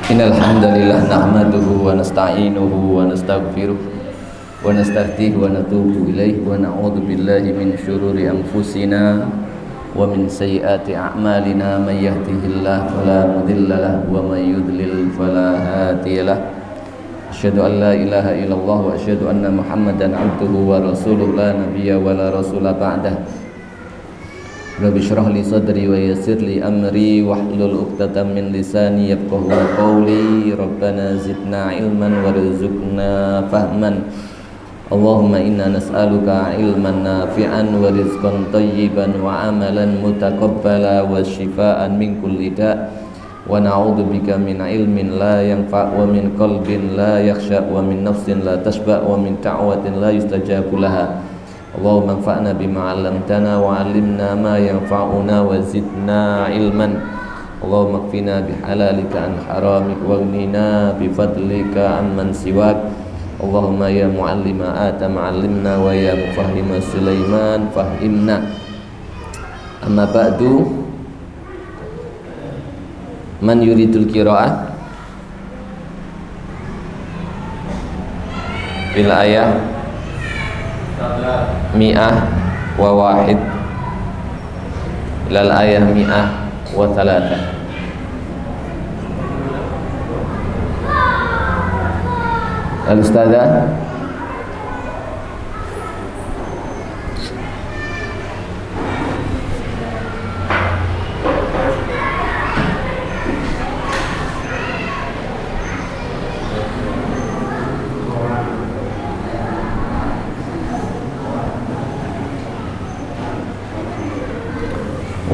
Innal hamdalillah nahmaduhu wa nasta'inuhu wa nastaghfiruh wa nastahdihi wa natubu ilaihi wa na'udzu billahi min syururi anfusina wa min sayyiati a'malina may yahdihillahu fala mudilla lahu wa may yudlil fala hadiyalah. Asyhadu an la ilaha illallah wa asyhadu anna Muhammadan 'abduhu wa rasuluhu la nabiyya wa la rasula ba'dah. Rabbi shrah li sadri wa yassir li amri wahlul 'uqdatam min lisani yafqahu qawli. Rabbana zidna ilman warzuqna fahman. Allahumma inna nas'aluka ilman nafi'an wa rizqan thayyiban wa amalan mutaqabbala wa shifaan min kulli da' wa na'udzubika min ilmin la yanfa' wa min qalbin la yakhsha wa min nafsin la tashba' wa min da'watin la yustajabu laha. Allahumma anfa'na bima 'allamtana wa 'allimna ma yanfa'una wa zidna ilman. Allahumma kfina bihalalika an haramik wa aghnina bifadlika amman siwak. Allahumma ya mu'allima Adam 'allimna wa ya mufahhima Sulaiman fahimna. Amma ba'du, man yuridul qira'ah bil ayah mi'ah wa wahid ilal ayah mi'ah wa thalatha. Al-Ustadzah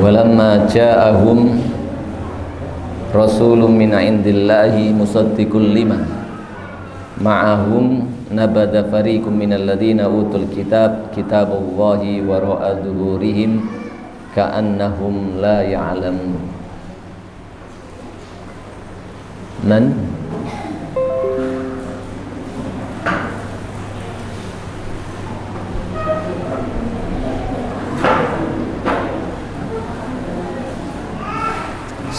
walamma ja'ahum rasulun min indillahi musaddiqul lima ma'ahum nabada fariqum minal ladina utul kitab kitaballahi wara'a zuhurihim ka'annahum la ya'lamun. Man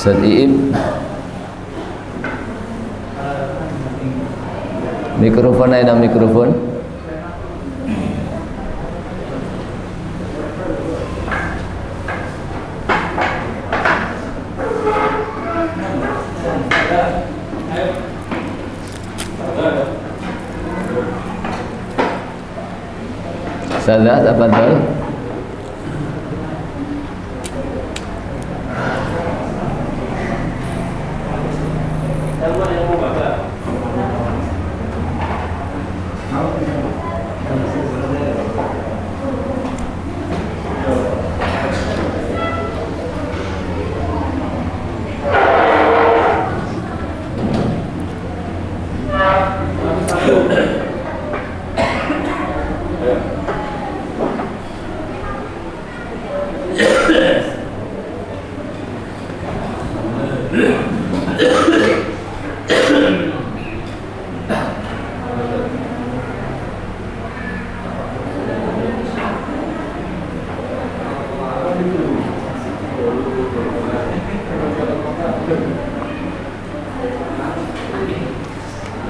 Sadiib mikrofon ada mikrofon. Sadat apa dal?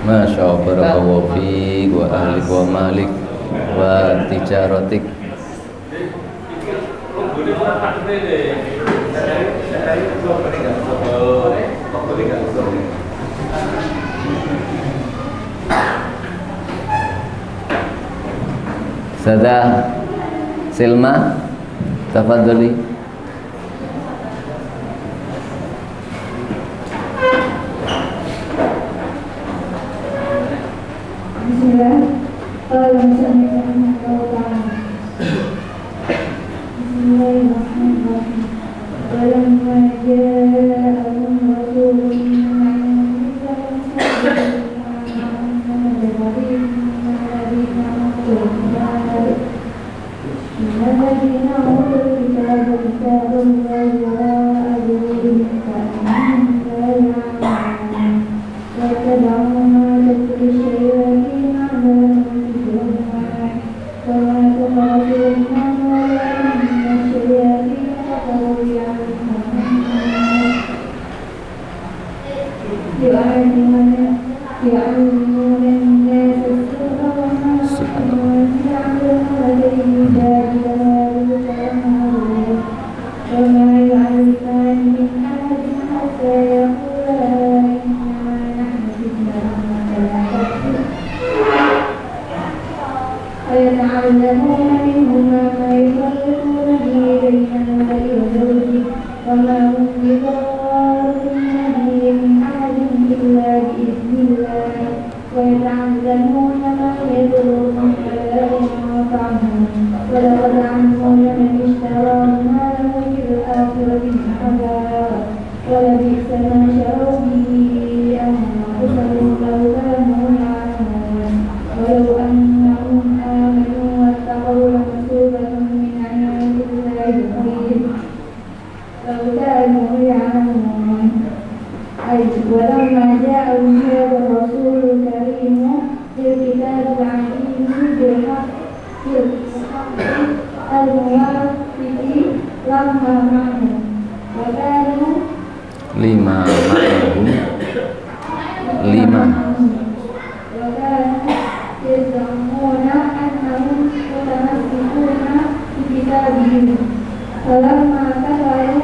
Masya Allah, barakallahu fiik wa ahlik wa malik wa tijaratik. Sada Silma tafadhali. يعلمون الناس السر وما يعلمون بالعباد وما يعرفان من أحد حتى يقولا إنما نحن فتنة ويتعلمون منهما ما يفرقون به بين المرء وزوجه وما هم بضارين به من أحد إلا بإذن الله ويتعلمون ما يضرهم ولا ينفعهم ولقد علموا لمن اشتراه ما له في الآخرة من خلاق ولبئس ما شروا به أنفسهم لو كانوا يعلمون ولو أنهم آمنوا واتقوا لمثوبة من عند الله خير لو كانوا يعلمون ولما جاءهم هذا الرسول الكريم بالكتاب العزيز بالحق الموافق لما معهم وكانوا يزعمون أنهم متمسكون بكتابهم فلما كفروا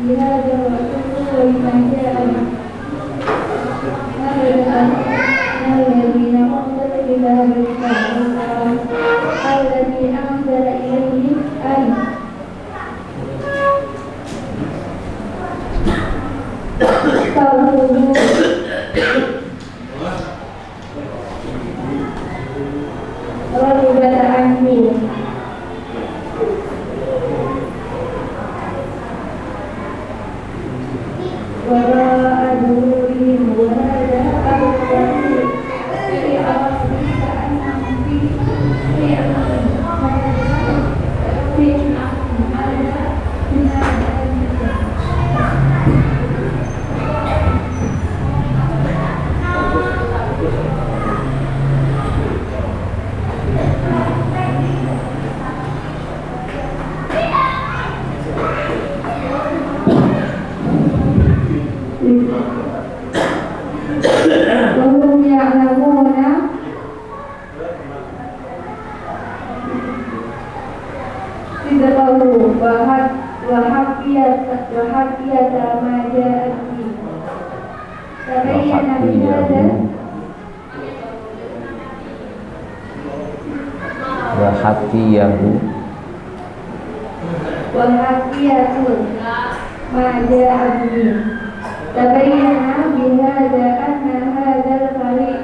بهذا الرسول وبما جاء الذين أوتوا الكتاب الذي أنزل إليهم أي رغبة عنه وراء ظهورهم وهذا أبدا في أرضهم كأنهم في وهم يعلمون صدقه وحقية ما جاء به تبين بهذا وحقية ما جاء به تبين بهذا أن هذا الفريق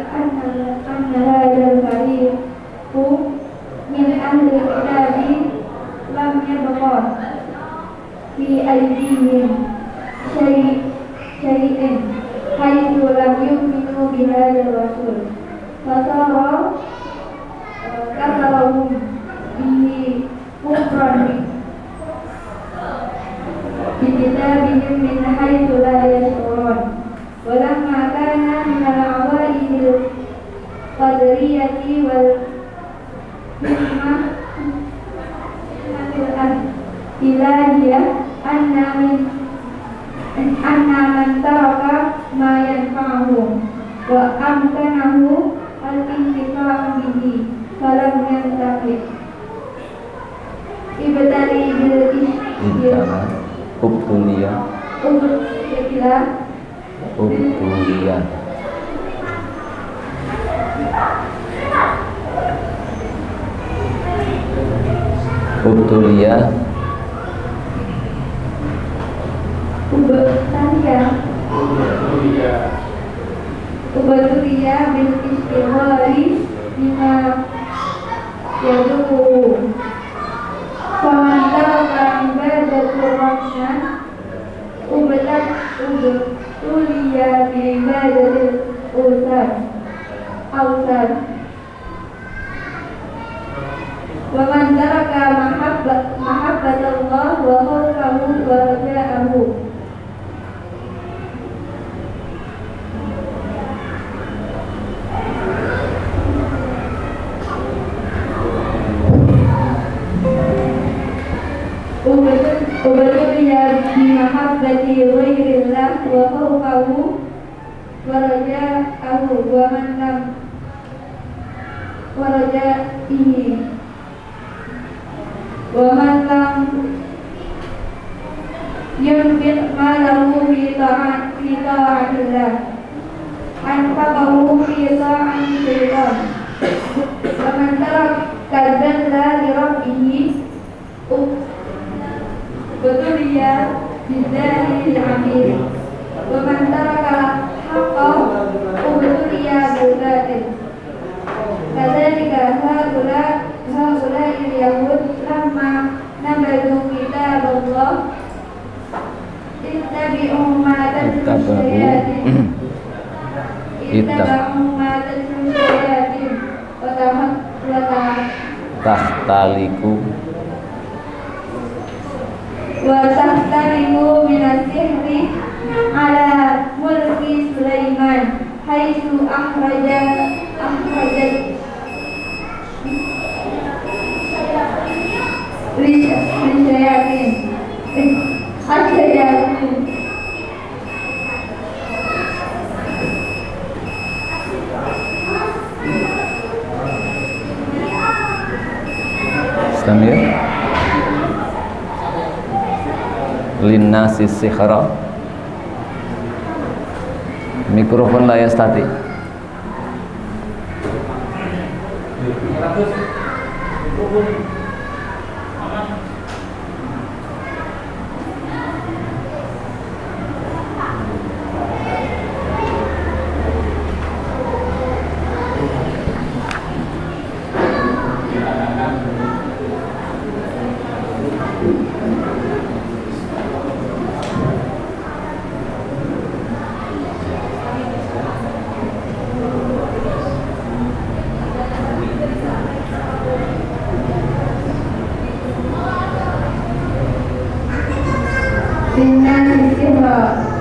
من أهل الكتاب لم يبقى في أيديهم شيء حيث لم يؤمنوا بهذا الرسول فصار كفرهم به كفرا بكتابهم من حيث لا يشعرون ولما كان من العوائد القدرية والحكمة الإلهية أن من ترك ما ينفعه وأمكنه الانتفاع به فلم ينتفع ابتلي ubatulia bil istighfari bima yadu'u faman taraka ibadatul rahman ubatulia bi ibadatil awsad wa man taraka mahabbatallah wa khawfahu wa raja'ahu وبتلي بمحبة غير الله وخوفه ورجاءه ومن لم ورجائه ومن لم ينفق ماله في طاعة الله أنفقه في طاعة الشيطان ومن ترك الذل لربه ابتلي بالله العميل ومن ترك الحق ابتلي بالباطل كذلك هؤلاء اليهود لما نبذوا كتاب الله اتبعوا ما تتلو الشياطين وتختلفوا من السحر على ملك سليمان حيث أخرجت الشياطين Istamir linnasi sikhra. Mikrofon la yastati.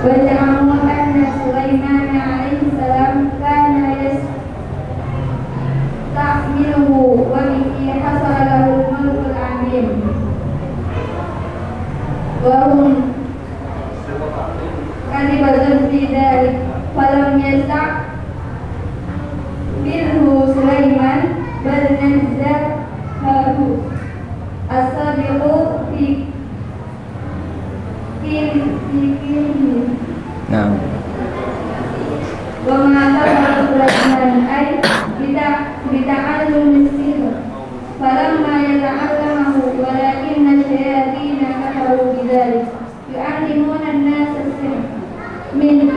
وزعموا أن سليمان عليه السلام كان يستعمله وبه حصل له الملك العظيم وهم كذبة في ذلك فلم يستعمله سليمان بل نزله السابق في نعم وما كفر سليمان أي بتعلم السحر فلما يتعلمه ولكن الشياطين كفروا بذلك يعلمون الناس السحر من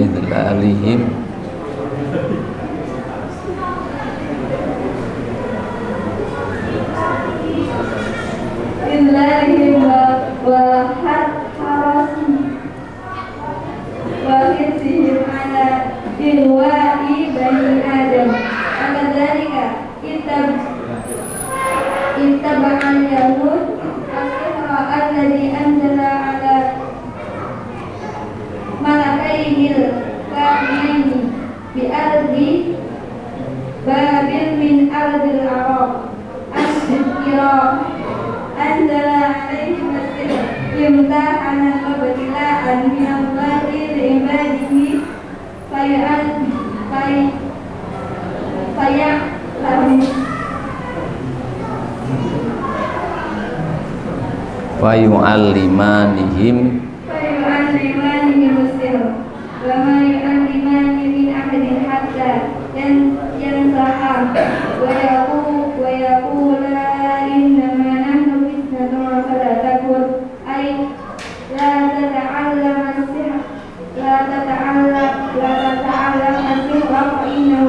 إذلالهم وحرصهم على إغواء بني آدم وكذلك اتبع اليهود السحر الذي أنزل على ملكين الكائنين بأرض بابل من أرض العراق أنزل عليهم السحر امتحانا وابتلاء من الله لعباده fayu'allimanihim السحر وما يعلمان من أحد حتى ينصحا ويقولا إنما نحن فتنة فلا تكفر أي لا تتعلم السحر فإنه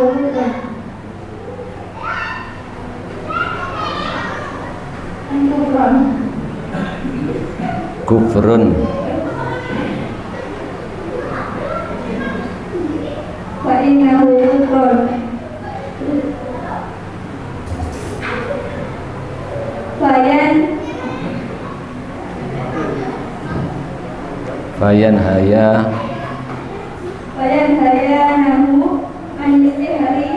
kufrun fa'innahu kufrun fayan hayanahu an sihri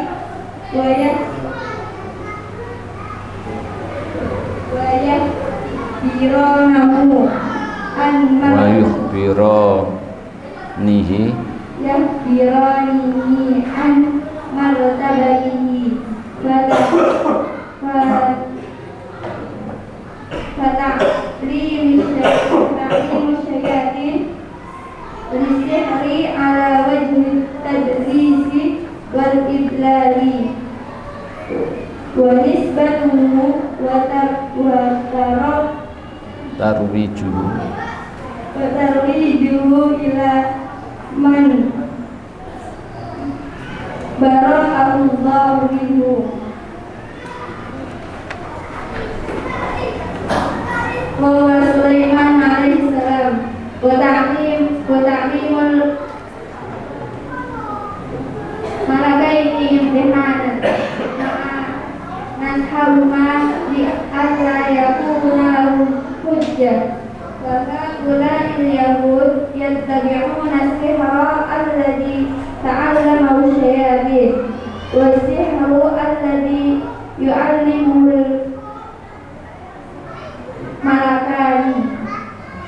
yukhbiranahu wa yukhbiranihi an martabatihi fata'lim syayatin lisihri ala wajhi tadrisi wal idlali wa nisbatuhu wa tarwijuhu ila man bara'allahu minhu wa Sulaiman alaihi salam wa ta'limul malakaini imtihanan nanhawma li alla yakuna hujjah wa ulai yahud yattabi'una sihra alladhi ta'allamahu syayatin wa sihru alladhi yu'allimul malakani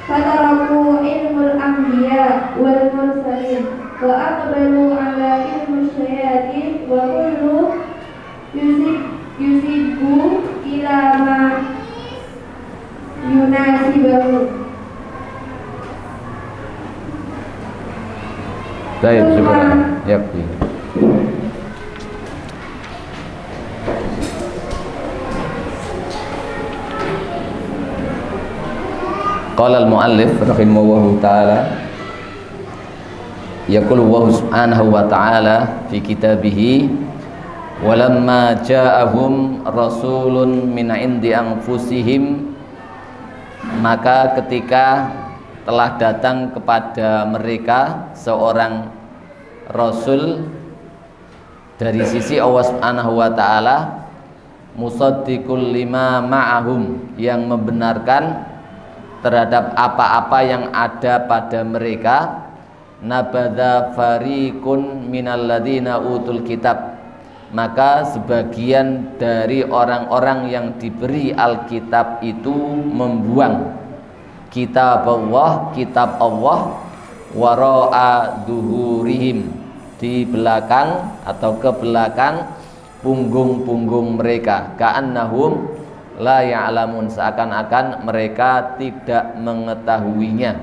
fataraku ilmul anbiya wal mursalin wa aqbalu ala ilmu syayatin wa kullu yusibu ila ma yunasibahu. Baik, syukur. Yakfi. Qala al-muallif rahimahullahu ta'ala yaqulu wa subhanahu wa ta'ala fi kitabih walamma ja'ahum rasulun min indi anfusihim, maka ketika telah datang kepada mereka seorang rasul dari sisi Allah subhanahu wa ta'ala, musaddiqul lima ma'ahum, yang membenarkan terhadap apa-apa yang ada pada mereka, nabadha fariqun minalladzina utul kitab, maka sebagian dari orang-orang yang diberi Alkitab itu membuang kitab Allah wara'a duhurihim, di belakang atau ke belakang punggung-punggung mereka, ka'annahum la ya'lamun, seakan-akan mereka tidak mengetahuinya.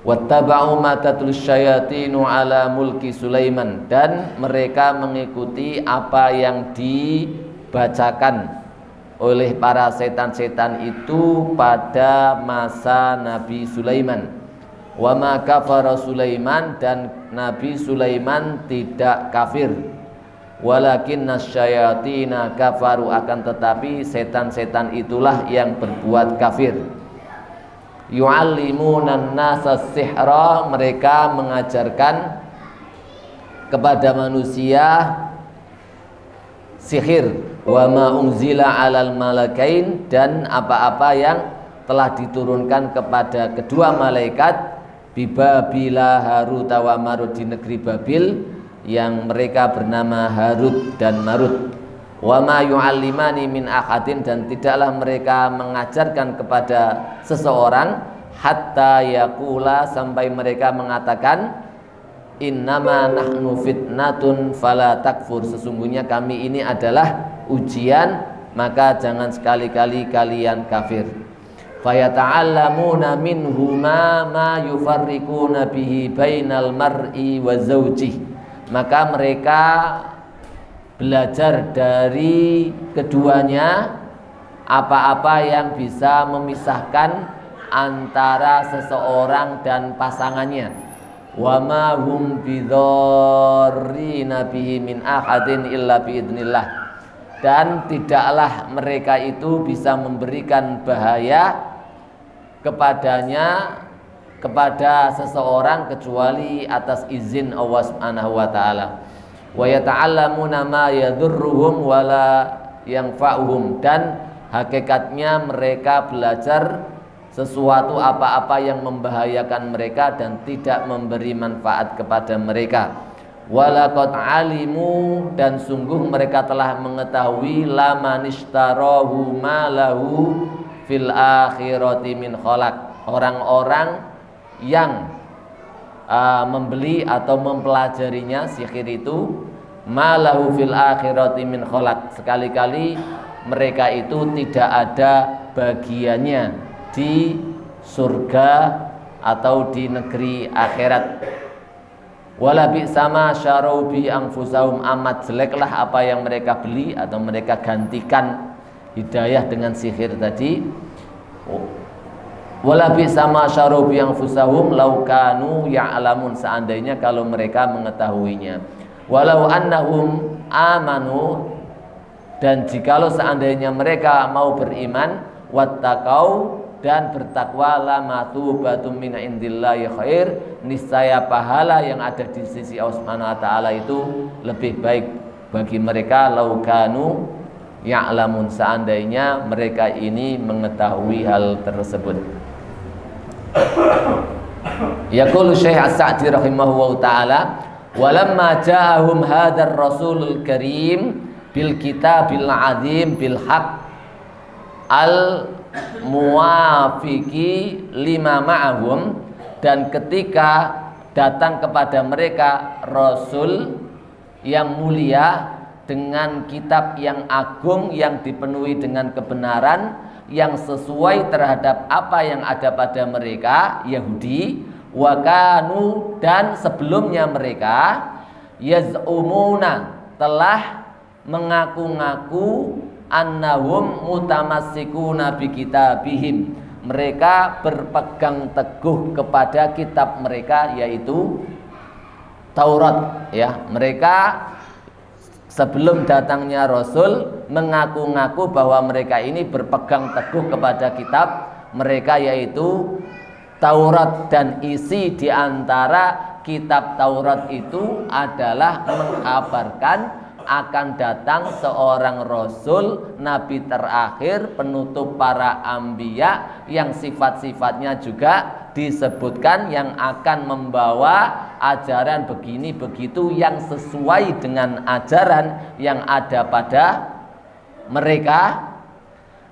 Wattaba'u ma tatlus syayatinu ala mulki Sulaiman, dan mereka mengikuti apa yang dibacakan oleh para setan-setan itu pada masa Nabi Sulaiman. Wa ma kafara Sulaiman, dan Nabi Sulaiman tidak kafir. Walakinna syayatina kafaru, akan tetapi setan-setan itulah yang berbuat kafir. Yu'allimuna nasa sihra, mereka mengajarkan kepada manusia sihir. Wa ma unzila alal malakain, dan apa-apa yang telah diturunkan kepada kedua malaikat bibabila Harut wa Marut, di negeri Babil, yang mereka bernama Harut dan Marut. Wa ma yu'allimani min ahadin, dan tidaklah mereka mengajarkan kepada seseorang hatta yaqula, sampai mereka mengatakan innama nahnu fitnatun fala takfur, sesungguhnya kami ini adalah ujian, maka jangan sekali-kali kalian kafir. Fayata'allamuna minhuma ma yufarriquna bihi bainal mar'i wa zawjih, maka mereka belajar dari keduanya apa-apa yang bisa memisahkan antara seseorang dan pasangannya. Wa ma hum bidzarrina bihi min ahadin illa biidznillah, dan tidaklah mereka itu bisa memberikan bahaya kepadanya, kepada seseorang, kecuali atas izin Allah Subhanahu wa taala. Wa yata'allamuna ma yadurruhum wala yanfa'uhum, dan hakikatnya mereka belajar sesuatu apa-apa yang membahayakan mereka dan tidak memberi manfaat kepada mereka. Walaqad alimu, dan sungguh mereka telah mengetahui, lamanishtarahu ma lahu fil akhirati min khalaq. Orang-orang yang membeli atau mempelajarinya sihir itu, malahu fil akhirati min khalaq, sekali-kali mereka itu tidak ada bagiannya di surga atau di negeri akhirat. Wala bi'sama syarau bi anfusahum, amat jeleklah apa yang mereka beli atau mereka gantikan hidayah dengan sihir tadi. Wala bi'sama syarau bi anfusahum law kanu ya'lamun, seandainya kalau mereka mengetahuinya. Walau annahum amanu, dan jikalau seandainya mereka mau beriman, wattaqau, dan bertakwa, lamatubatum min indillahi khair, niscaya pahala yang ada di sisi Allah Subhanahu wa taala itu lebih baik bagi mereka. Laukanu ya'lamun, seandainya mereka ini mengetahui hal tersebut. Yaqulu Syekh As-Sa'di rahimahullahu taala, walamma ja'ahum hadzal rasulul karim bil kitabil azim bil haqq al muwafiqi lima ma'ahum, dan ketika datang kepada mereka Rasul yang mulia dengan kitab yang agung yang dipenuhi dengan kebenaran yang sesuai terhadap apa yang ada pada mereka Yahudi, wakanu, dan sebelumnya mereka yaz'umuna, telah mengaku-ngaku, annahum mutamassikuna bi kitabihim, mereka berpegang teguh kepada kitab mereka yaitu Taurat, ya. Mereka sebelum datangnya Rasul mengaku-ngaku bahwa mereka ini berpegang teguh kepada kitab mereka yaitu Taurat, dan isi di antara kitab Taurat itu adalah mengkabarkan akan datang seorang Rasul, Nabi terakhir, penutup para anbiya, yang sifat-sifatnya juga disebutkan, yang akan membawa ajaran begini begitu yang sesuai dengan ajaran yang ada pada mereka.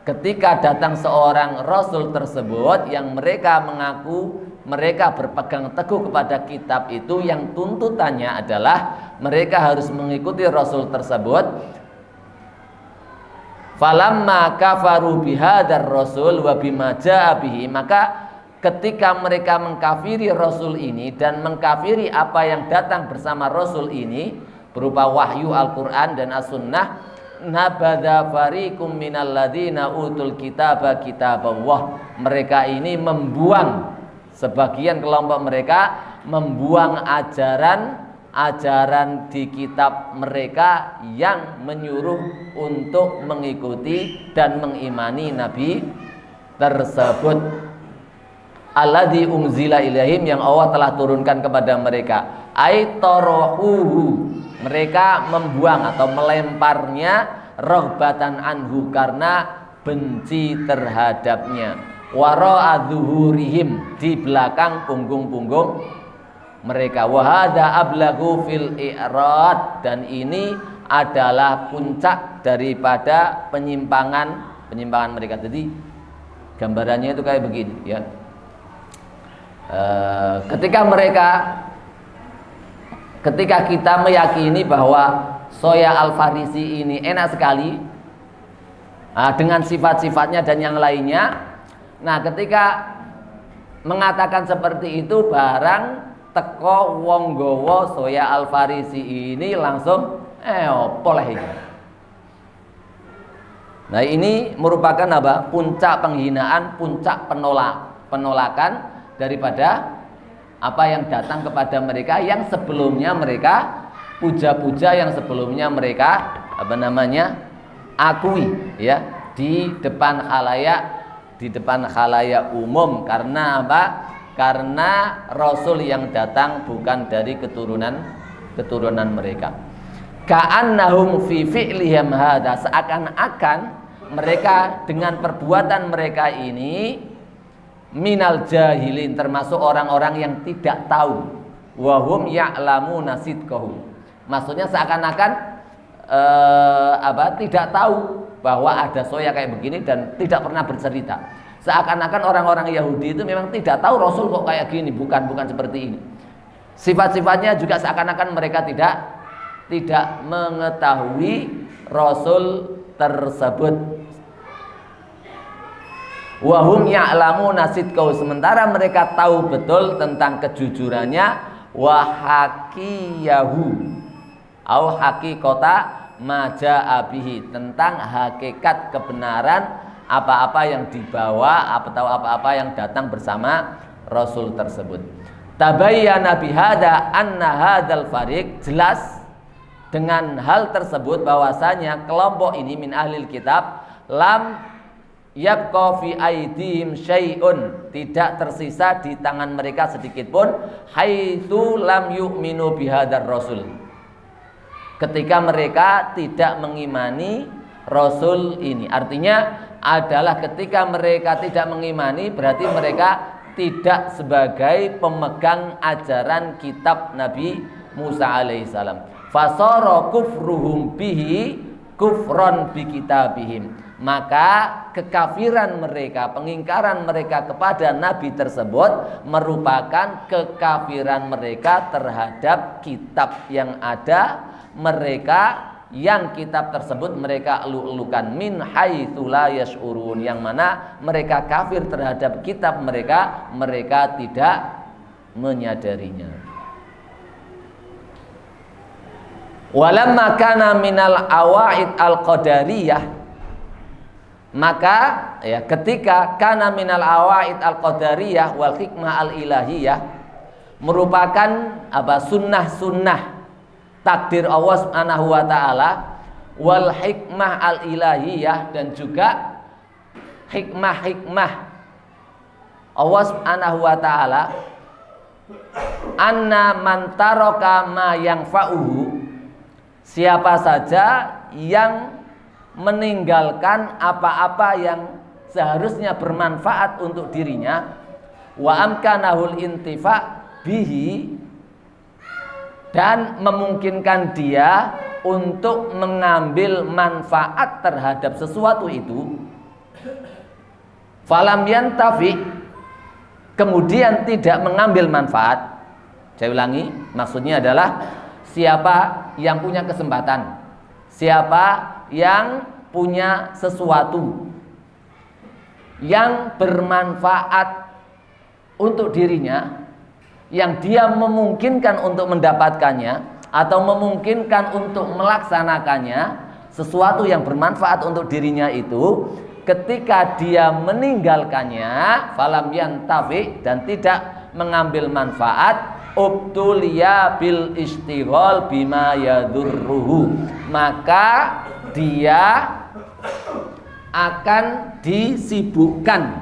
Ketika datang seorang Rasul tersebut yang mereka mengaku mereka berpegang teguh kepada kitab itu, yang tuntutannya adalah mereka harus mengikuti Rasul tersebut. Falamma kafaru bihadar Rasul wa bima jaa bihi, maka ketika mereka mengkafiri Rasul ini dan mengkafiri apa yang datang bersama Rasul ini berupa wahyu Al-Quran dan As-Sunnah, nabadha fariqum minal ladzina utul kitaba kitaballah, mereka ini membuang, sebagian kelompok mereka membuang ajaran di kitab mereka yang menyuruh untuk mengikuti dan mengimani Nabi tersebut, alladzi umzila ilaihim, yang Allah telah turunkan kepada mereka. Aitarahuhu, mereka membuang atau melemparnya, rohbatan anhu, karena benci terhadapnya, wara'a dzuhurihim, di belakang punggung-punggung mereka. Wa hadza ablagu fil i'rad, dan ini adalah puncak daripada penyimpangan mereka. Jadi gambarannya itu kayak begini, ya. Ketika kita meyakini bahwa soya al-Farisi ini enak sekali dengan sifat-sifatnya dan yang lainnya, nah ketika mengatakan seperti itu, barang teko wong gowo soya al-Farisi ini langsung opoleh. Nah ini merupakan apa? Puncak penghinaan, puncak penolakan daripada apa yang datang kepada mereka, yang sebelumnya mereka puja-puja, yang sebelumnya mereka akui, ya, di depan khalayak umum. Karena apa? Karena Rasul yang datang bukan dari keturunan mereka. Ka'annahum fi fi'lihim hadza, seakan-akan mereka dengan perbuatan mereka ini minal jahilin, termasuk orang-orang yang tidak tahu. Wahum ya'lamuna sidqahu, maksudnya seakan-akan tidak tahu bahwa ada soya kayak begini dan tidak pernah bercerita. Seakan-akan orang-orang Yahudi itu memang tidak tahu Rasul kok kayak gini, bukan seperti ini. Sifat-sifatnya juga seakan-akan mereka tidak mengetahui Rasul tersebut. Wahum ya'lamuna sidqahu, sementara mereka tahu betul tentang kejujurannya. Wa haqiyahu au haqiqata ma jaa bihi, tentang hakikat kebenaran apa-apa yang dibawa atau apa-apa yang datang bersama Rasul tersebut. Tabayyana bihada anna hadzal fariq, jelas dengan hal tersebut bahwasanya kelompok ini min ahlil kitab lam yabqa fi aidihim syai'un, tidak tersisa di tangan mereka sedikit pun, haitsu lam yu'minu bihadzal rasul, ketika mereka tidak mengimani Rasul ini. Artinya adalah ketika mereka tidak mengimani, berarti mereka tidak sebagai pemegang ajaran kitab Nabi Musa alaihissalam. Fasara kufruhum bihi kufron bi kitabihim, maka kekafiran mereka, pengingkaran mereka kepada Nabi tersebut merupakan kekafiran mereka terhadap kitab yang ada mereka, yang kitab tersebut mereka elu-elukan, min haitsu la yash'urun, yang mana mereka kafir terhadap kitab mereka tidak menyadarinya. Walamma kana minal awaid al-qadariyah, maka ya ketika kana minal awaid al-qadariyah wal hikmah al-ilahiyah, merupakan sunnah-sunnah takdir Allah Subhanahu wa taala, wal hikmah al ilahiyah, dan juga hikmah-hikmah Allah Subhanahu wa taala, anna man taraka ma yanfa'uhu, siapa saja yang meninggalkan apa-apa yang seharusnya bermanfaat untuk dirinya, wa amkanahul intifa bihi, dan memungkinkan dia untuk mengambil manfaat terhadap sesuatu itu, falam yantafi, kemudian tidak mengambil manfaat. Saya ulangi, maksudnya adalah siapa yang punya kesempatan, siapa yang punya sesuatu yang bermanfaat untuk dirinya, yang dia memungkinkan untuk mendapatkannya atau memungkinkan untuk melaksanakannya, sesuatu yang bermanfaat untuk dirinya itu, ketika dia meninggalkannya, falam yantafi, dan tidak mengambil manfaat, ubtuliya bil istighol bima yadurruhu, maka dia akan disibukkan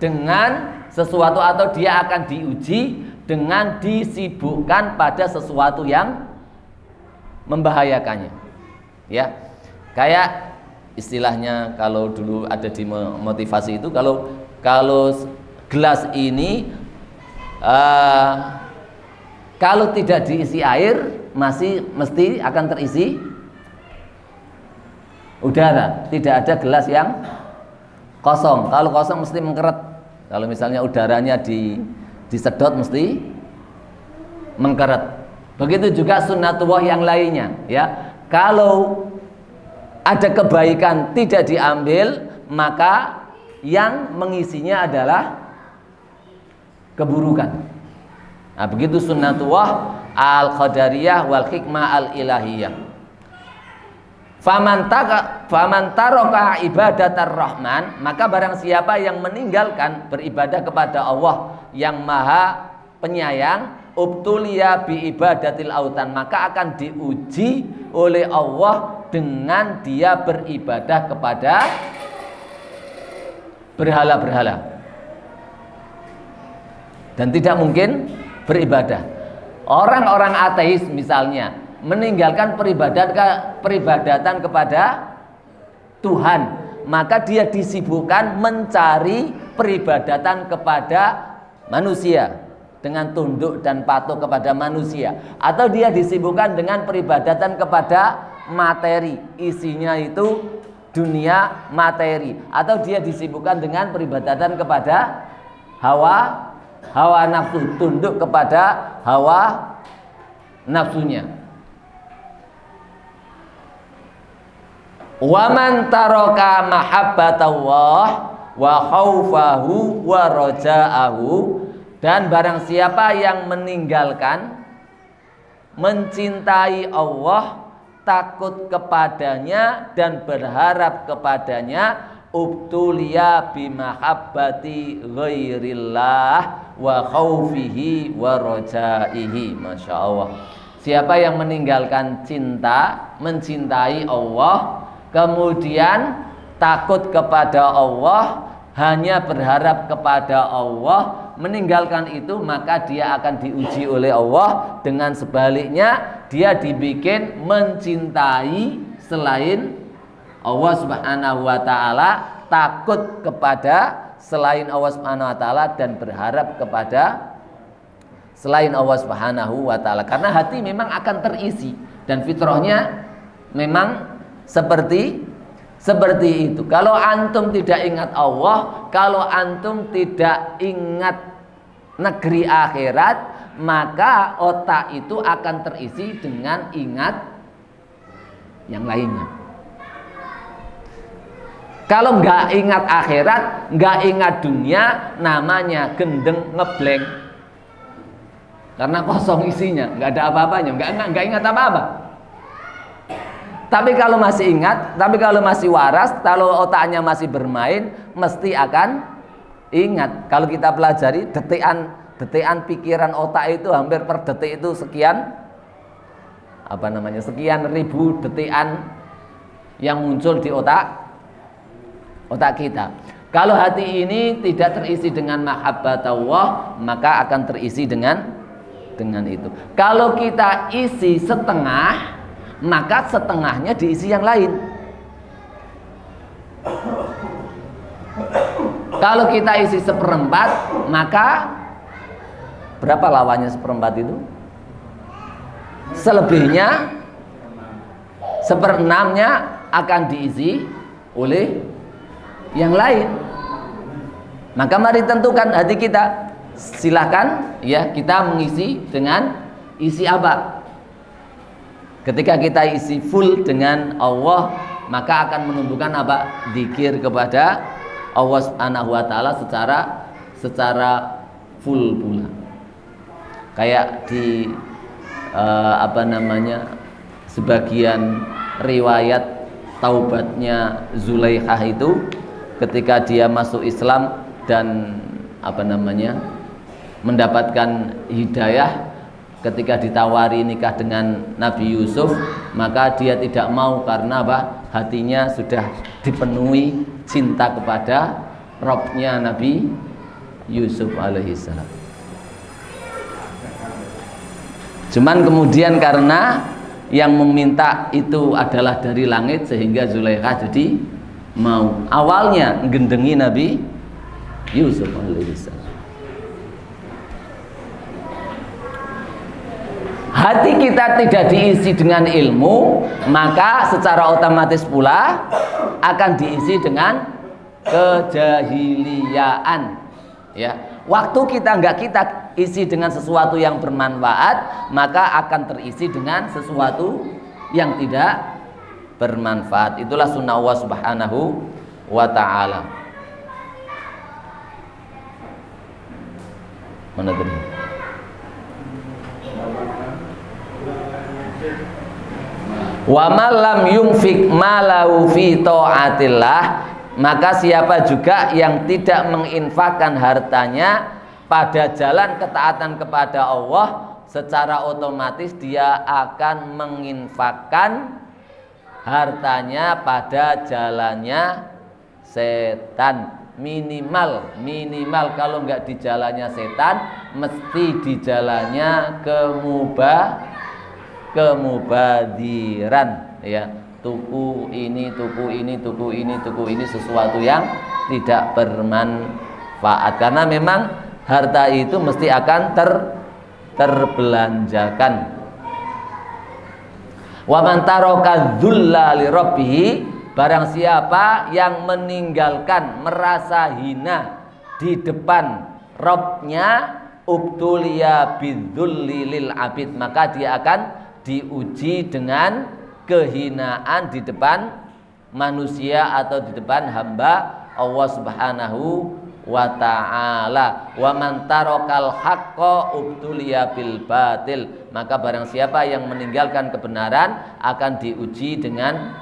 dengan sesuatu, atau dia akan diuji dengan disibukkan pada sesuatu yang membahayakannya. Ya, kayak istilahnya kalau dulu ada di motivasi itu, kalau gelas ini kalau tidak diisi air mesti akan terisi udara. Tidak ada gelas yang kosong. Kalau kosong mesti mengkeret. Kalau misalnya udaranya disedot mesti mengkeret. Begitu juga sunnatullah yang lainnya, ya. Kalau ada kebaikan tidak diambil, maka yang mengisinya adalah keburukan. Nah, begitu sunnatullah al-qadariyah wal hikmah al-ilahiyah. Faman taraka ibadatar rahman, maka barang siapa yang meninggalkan beribadah kepada Allah yang maha penyayang, ubtuliya bi ibadatil autan, maka akan diuji oleh Allah dengan dia beribadah kepada berhala-berhala dan tidak mungkin beribadah. Orang-orang ateis misalnya meninggalkan peribadatan kepada Tuhan, maka dia disibukkan mencari peribadatan kepada manusia dengan tunduk dan patuh kepada manusia, atau dia disibukkan dengan peribadatan kepada materi, isinya itu dunia materi, atau dia disibukkan dengan peribadatan kepada hawa nafsu, tunduk kepada hawa nafsunya. Wa man taraka mahabbatallah wa khaufahu wa raja'ahu, dan barang siapa yang meninggalkan mencintai Allah, takut kepadanya dan berharap kepadanya, ubtuliya bimahabbati ghairillah wa khaufihi wa rajaihi. Masya Allah. Siapa yang meninggalkan cinta, mencintai Allah, kemudian takut kepada Allah, hanya berharap kepada Allah, meninggalkan itu, maka dia akan diuji oleh Allah. Dengan sebaliknya, dia dibikin mencintai selain Allah Subhanahu wa ta'ala, takut kepada selain Allah Subhanahu wa ta'ala, dan berharap kepada selain Allah Subhanahu wa ta'ala. Karena hati memang akan terisi, dan fitrahnya memang seperti itu. Kalau antum tidak ingat Allah, kalau antum tidak ingat negeri akhirat, maka otak itu akan terisi dengan ingat yang lainnya. Kalau nggak ingat akhirat, nggak ingat dunia, namanya gendeng ngeblank. Karena kosong isinya, nggak ada apa-apanya, nggak ingat apa-apa. Tapi kalau masih ingat, tapi kalau masih waras, kalau otaknya masih bermain, mesti akan ingat. Kalau kita pelajari detikan pikiran otak itu hampir per detik itu sekian ribu detikan yang muncul di otak kita. Kalau hati ini tidak terisi dengan mahabbatullah, maka akan terisi dengan itu. Kalau kita isi setengah, maka setengahnya diisi yang lain. Kalau kita isi seperempat, maka berapa lawannya seperempat itu? Selebihnya, seperenamnya akan diisi oleh yang lain. Maka mari tentukan hati kita. Silakan ya, kita mengisi dengan isi apa? Ketika kita isi full dengan Allah, maka akan menumbuhkan apa? Dzikir kepada Allah Subhanahu wa ta'ala secara full pula. Kayak di sebagian riwayat taubatnya Zulaikha itu, ketika dia masuk Islam dan mendapatkan hidayah, ketika ditawari nikah dengan Nabi Yusuf, maka dia tidak mau karena apa? Hatinya sudah dipenuhi cinta kepada Robnya Nabi Yusuf alaihissalam. Cuman kemudian karena yang meminta itu adalah dari langit, sehingga Zulaikha jadi mau. Awalnya ngendengi Nabi Yusuf alaihissalam. Hati kita tidak diisi dengan ilmu, maka secara otomatis pula akan diisi dengan kejahiliaan. Ya, waktu kita isi dengan sesuatu yang bermanfaat, maka akan terisi dengan sesuatu yang tidak bermanfaat. Itulah sunnah Allah Subhanahu wa ta'ala. Mana tadi? Wa man lam yunfik malahu fi taatillah, maka siapa juga yang tidak menginfakkan hartanya pada jalan ketaatan kepada Allah, secara otomatis dia akan menginfakkan hartanya pada jalannya setan. Minimal kalau nggak di jalannya setan, mesti di jalannya kemubadiran, ya, tuku ini sesuatu yang tidak bermanfaat, karena memang harta itu mesti akan terbelanjakan. Wa man taraka dzulla li rabbih, barang siapa yang meninggalkan merasa hina di depan Rabbnya, ubtuliya bidzulli lil abid, maka dia akan diuji dengan kehinaan di depan manusia atau di depan hamba Allah Subhanahu wa ta'ala. Wa man tarakal haqqa ubtuliya bil batil, maka barang siapa yang meninggalkan kebenaran akan diuji dengan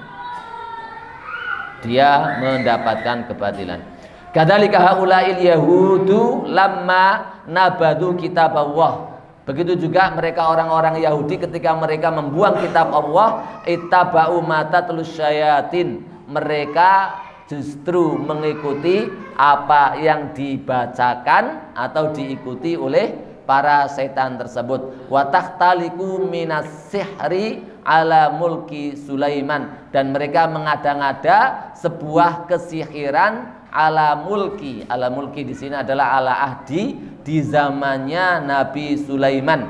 dia mendapatkan kebatilan. Kadzalika haula'il yahudu lamma nabadu kitab Allah. Begitu juga mereka orang-orang Yahudi ketika mereka membuang kitab Allah, ittaba'u ma tatlus syayatin, mereka justru mengikuti apa yang dibacakan atau diikuti oleh para setan tersebut. Wa tahtaliku minas sihri ala mulki Sulaiman, dan mereka mengada-ngada sebuah kesihiran ala mulki. Ala mulki di sini adalah ala ahdi, di zamannya Nabi Sulaiman.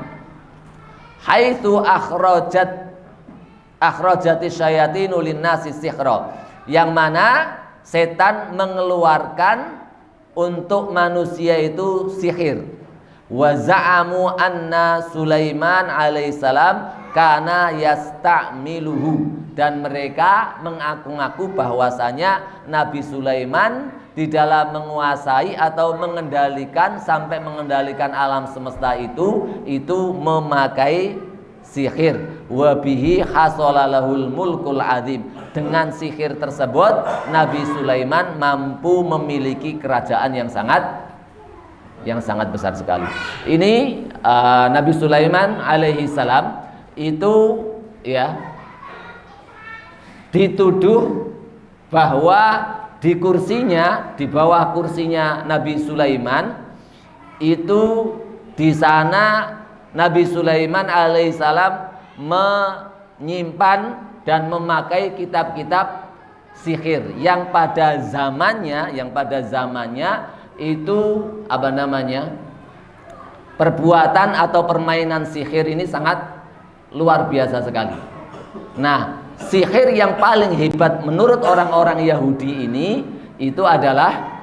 Haitsu akhrajati syayatinu linnasi sihra, yang mana setan mengeluarkan untuk manusia itu sihir. Wa za'amu anna Sulaiman alaihissalam kana yasta'miluhu, dan mereka mengaku-ngaku bahwasanya Nabi Sulaiman di dalam menguasai atau mengendalikan sampai mengendalikan alam semesta itu memakai sihir. Wa bihi hasalalahul mulkul azim, dengan sihir tersebut Nabi Sulaiman mampu memiliki kerajaan yang sangat besar sekali. Ini Nabi Sulaiman alaihi salam itu ya dituduh bahwa di kursinya, di bawah kursinya Nabi Sulaiman itu, di sana Nabi Sulaiman alaihissalam menyimpan dan memakai kitab-kitab sihir yang pada zamannya itu perbuatan atau permainan sihir ini sangat luar biasa sekali. Nah, sihir yang paling hebat menurut orang-orang Yahudi ini itu adalah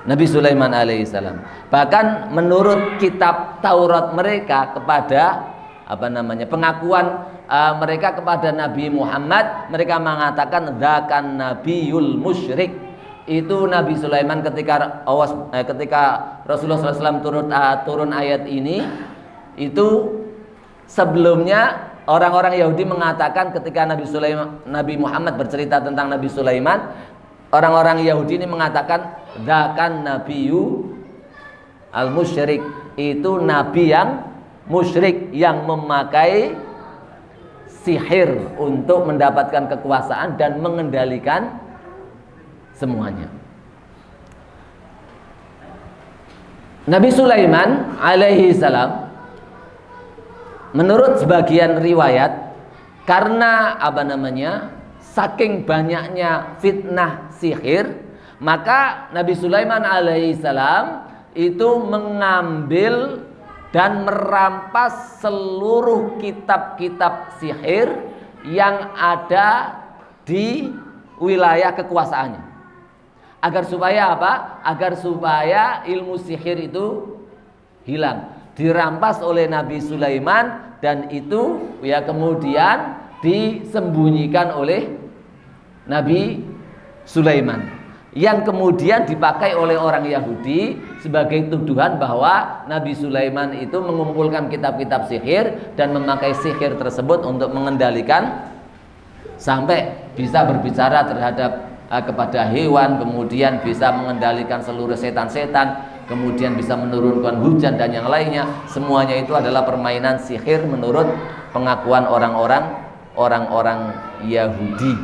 Nabi Sulaiman alaihissalam. Bahkan menurut kitab Taurat mereka kepada pengakuan mereka kepada Nabi Muhammad, mereka mengatakan dzakan nabiyul musyrik. Itu Nabi Sulaiman ketika Rasulullah SAW turun ayat ini, itu sebelumnya orang-orang Yahudi mengatakan ketika Nabi Muhammad bercerita tentang Nabi Sulaiman, orang-orang Yahudi ini mengatakan dzakan nabiyyu al-musyrik, itu nabi yang musyrik yang memakai sihir untuk mendapatkan kekuasaan dan mengendalikan semuanya. Nabi Sulaiman alaihi salam menurut sebagian riwayat, karena saking banyaknya fitnah sihir, maka Nabi Sulaiman alaihissalam itu mengambil dan merampas seluruh kitab-kitab sihir yang ada di wilayah kekuasaannya. Agar supaya apa? Agar supaya ilmu sihir itu hilang, dirampas oleh Nabi Sulaiman, dan itu ya kemudian disembunyikan oleh Nabi Sulaiman, yang kemudian dipakai oleh orang Yahudi sebagai tuduhan bahwa Nabi Sulaiman itu mengumpulkan kitab-kitab sihir dan memakai sihir tersebut untuk mengendalikan sampai bisa berbicara terhadap kepada hewan, kemudian bisa mengendalikan seluruh setan-setan, kemudian bisa menurunkan hujan dan yang lainnya. Semuanya itu adalah permainan sihir menurut pengakuan orang-orang Yahudi.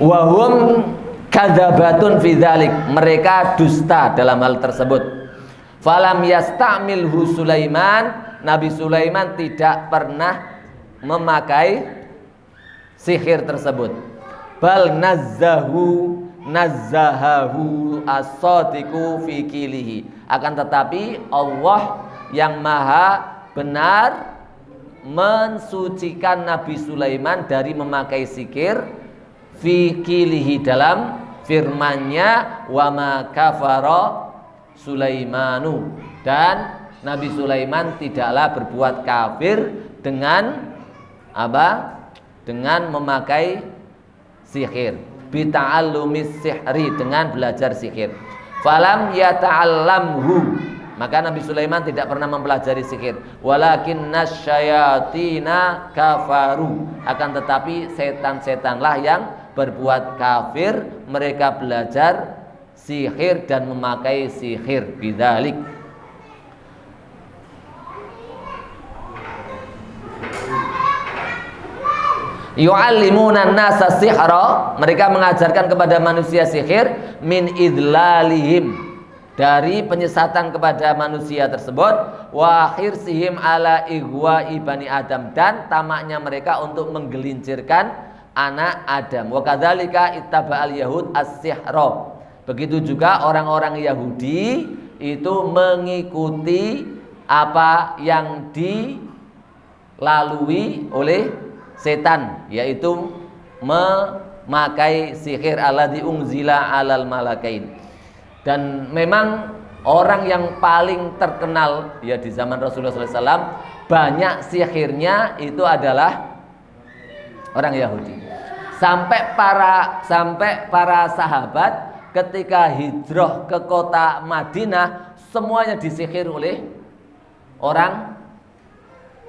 Wahum kadzabatun fi dzalik, mereka dusta dalam hal tersebut. Falam yastamilhu Sulaiman, Nabi Sulaiman tidak pernah memakai sihir tersebut. Bal nazzahahu as-sadiqu fi qilihi, akan tetapi Allah yang maha benar mensucikan Nabi Sulaiman dari memakai sihir fi qilihi dalam firman-Nya wa ma kafara Sulaimanu, dan Nabi Sulaiman tidaklah berbuat kafir dengan apa? Dengan memakai sihir. Bita'allumis sihri, dengan belajar sihir. Falam yata'allamhu, maka Nabi Sulaiman tidak pernah mempelajari sihir. Walakinnas syayatina kafaru, akan tetapi setan-setanlah yang berbuat kafir, mereka belajar sihir dan memakai sihir. Bidzalik, yu'allimuna an-nasa sihra, mereka mengajarkan kepada manusia sihir, min idlalihim, dari penyesatan kepada manusia tersebut, wa khirsihim ala ighwa'i bani Adam, dan tamaknya mereka untuk menggelincirkan anak Adam. Wa kadzalika ittaba'al yahud as-sihra, begitu juga orang-orang Yahudi itu mengikuti apa yang dilalui oleh setan, yaitu memakai sihir alladzi unzila alal malakain. Dan memang orang yang paling terkenal ya di zaman Rasulullah SAW banyak sihirnya itu adalah orang Yahudi. Sampai para sahabat ketika hijrah ke kota Madinah semuanya disihir oleh orang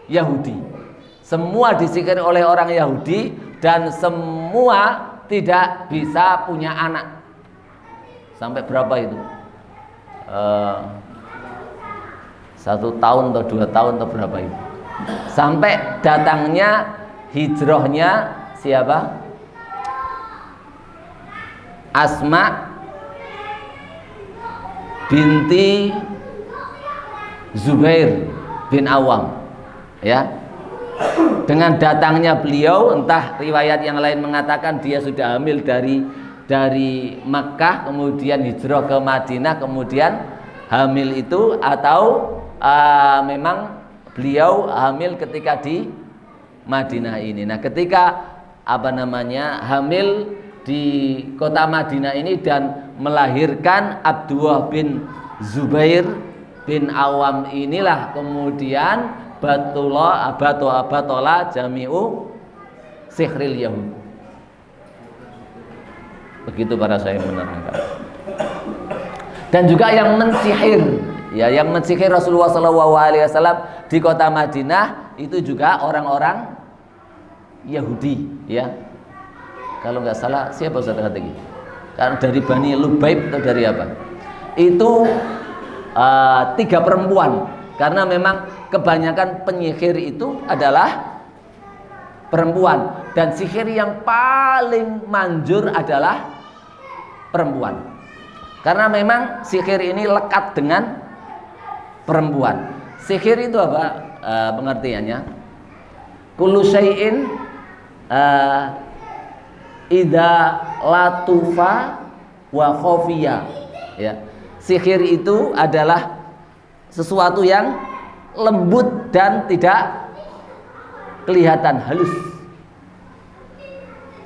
Yahudi. Semua disihir oleh orang Yahudi dan semua tidak bisa punya anak. Sampai berapa itu? 1 tahun atau 2 tahun atau berapa itu? Sampai datangnya hijrahnya siapa? Asma binti Zubair bin Awam, ya. Dengan datangnya beliau, entah riwayat yang lain mengatakan dia sudah hamil dari Makkah, kemudian hijrah ke Madinah, kemudian hamil itu, atau memang beliau hamil ketika di Madinah ini. Nah, ketika hamil di kota Madinah ini dan melahirkan Abdullah bin Zubair bin Awam, inilah kemudian batola jami'u sihril yahud. Begitu para saya menerangkan. Dan juga yang mensihir, ya, yang mensihir Rasulullah SAW di kota Madinah itu juga orang-orang Yahudi, ya. Kalau nggak salah siapa Ustaz kata gitu? Karena dari Bani Lubaib atau dari apa? Itu 3 perempuan, karena memang kebanyakan penyihir itu adalah perempuan, dan sihir yang paling manjur adalah perempuan, karena memang sihir ini lekat dengan perempuan. Sihir itu apa pengertiannya? Kullu syai'in idza latufa wa khafiya, ya. Sihir itu adalah sesuatu yang lembut dan tidak kelihatan, halus.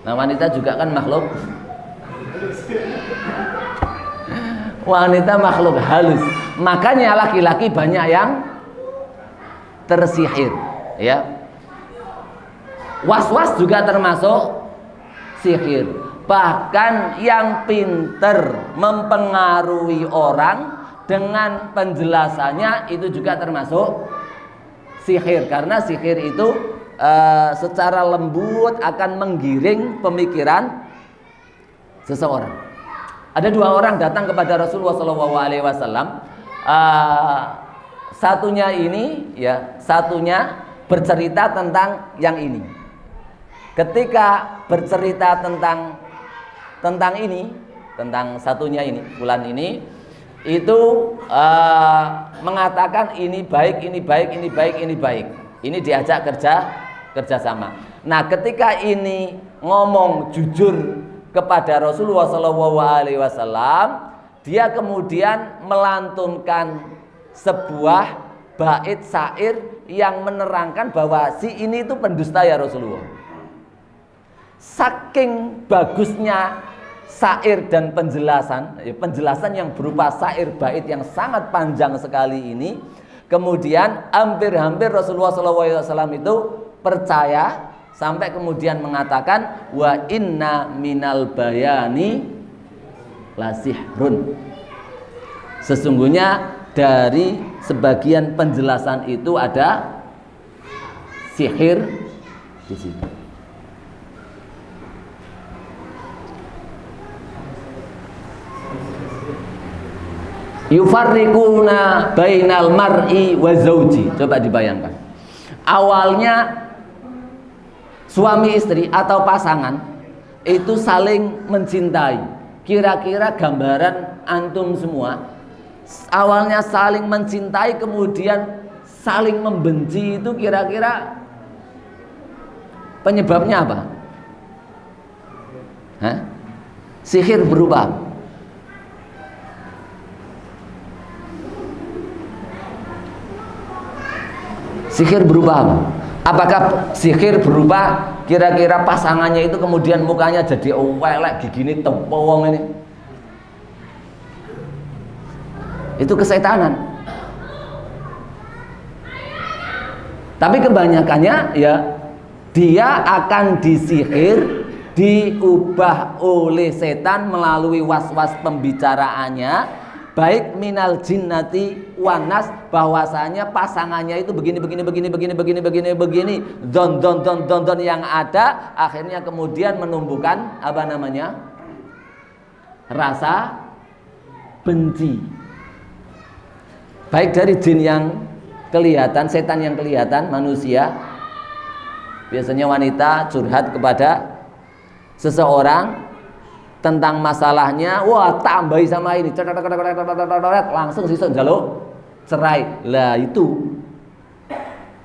Nah, wanita juga kan makhluk, wanita makhluk halus. Makanya laki-laki banyak yang tersihir, ya. Was-was juga termasuk sihir. Bahkan yang pinter mempengaruhi orang dengan penjelasannya itu juga termasuk sihir, karena sihir itu secara lembut akan menggiring pemikiran seseorang. Ada 2 orang datang kepada Rasulullah SAW. Satunya ini, ya, satunya bercerita tentang yang ini. Ketika bercerita tentang ini, tentang satunya ini, fulan ini, itu mengatakan ini baik, ini baik, ini baik, ini baik. Ini diajak kerjasama. Nah, ketika ini ngomong jujur kepada Rasulullah SAW, dia kemudian melantunkan sebuah bait syair yang menerangkan bahwa si ini itu pendusta ya Rasulullah. Saking bagusnya syair dan penjelasan yang berupa syair bait yang sangat panjang sekali ini, kemudian hampir-hampir Rasulullah SAW itu percaya sampai kemudian mengatakan wa inna minal bayani lasihrun. Sesungguhnya dari sebagian penjelasan itu ada sihir di situ. Yufarriquna bainal mar'i wa zauji. Coba dibayangkan. Awalnya suami istri atau pasangan itu saling mencintai. Kira-kira gambaran antum semua, awalnya saling mencintai kemudian saling membenci, itu kira-kira penyebabnya apa? Hah? Sihir berubah. Sihir berubah apa? Apakah sihir berubah kira-kira pasangannya itu kemudian mukanya jadi elek, gigine tempowong ini? Itu kesetanan. Tapi kebanyakannya ya dia akan disihir, diubah oleh setan melalui was-was pembicaraannya, baik minal jinnati wanas, bahwasanya pasangannya itu begini don yang ada, akhirnya kemudian menumbuhkan apa namanya, rasa benci, baik dari jin yang kelihatan, setan yang kelihatan, manusia. Biasanya wanita curhat kepada seseorang tentang masalahnya, wah tambahi sama ini, langsung sisuk jaluk cerai. Lah itu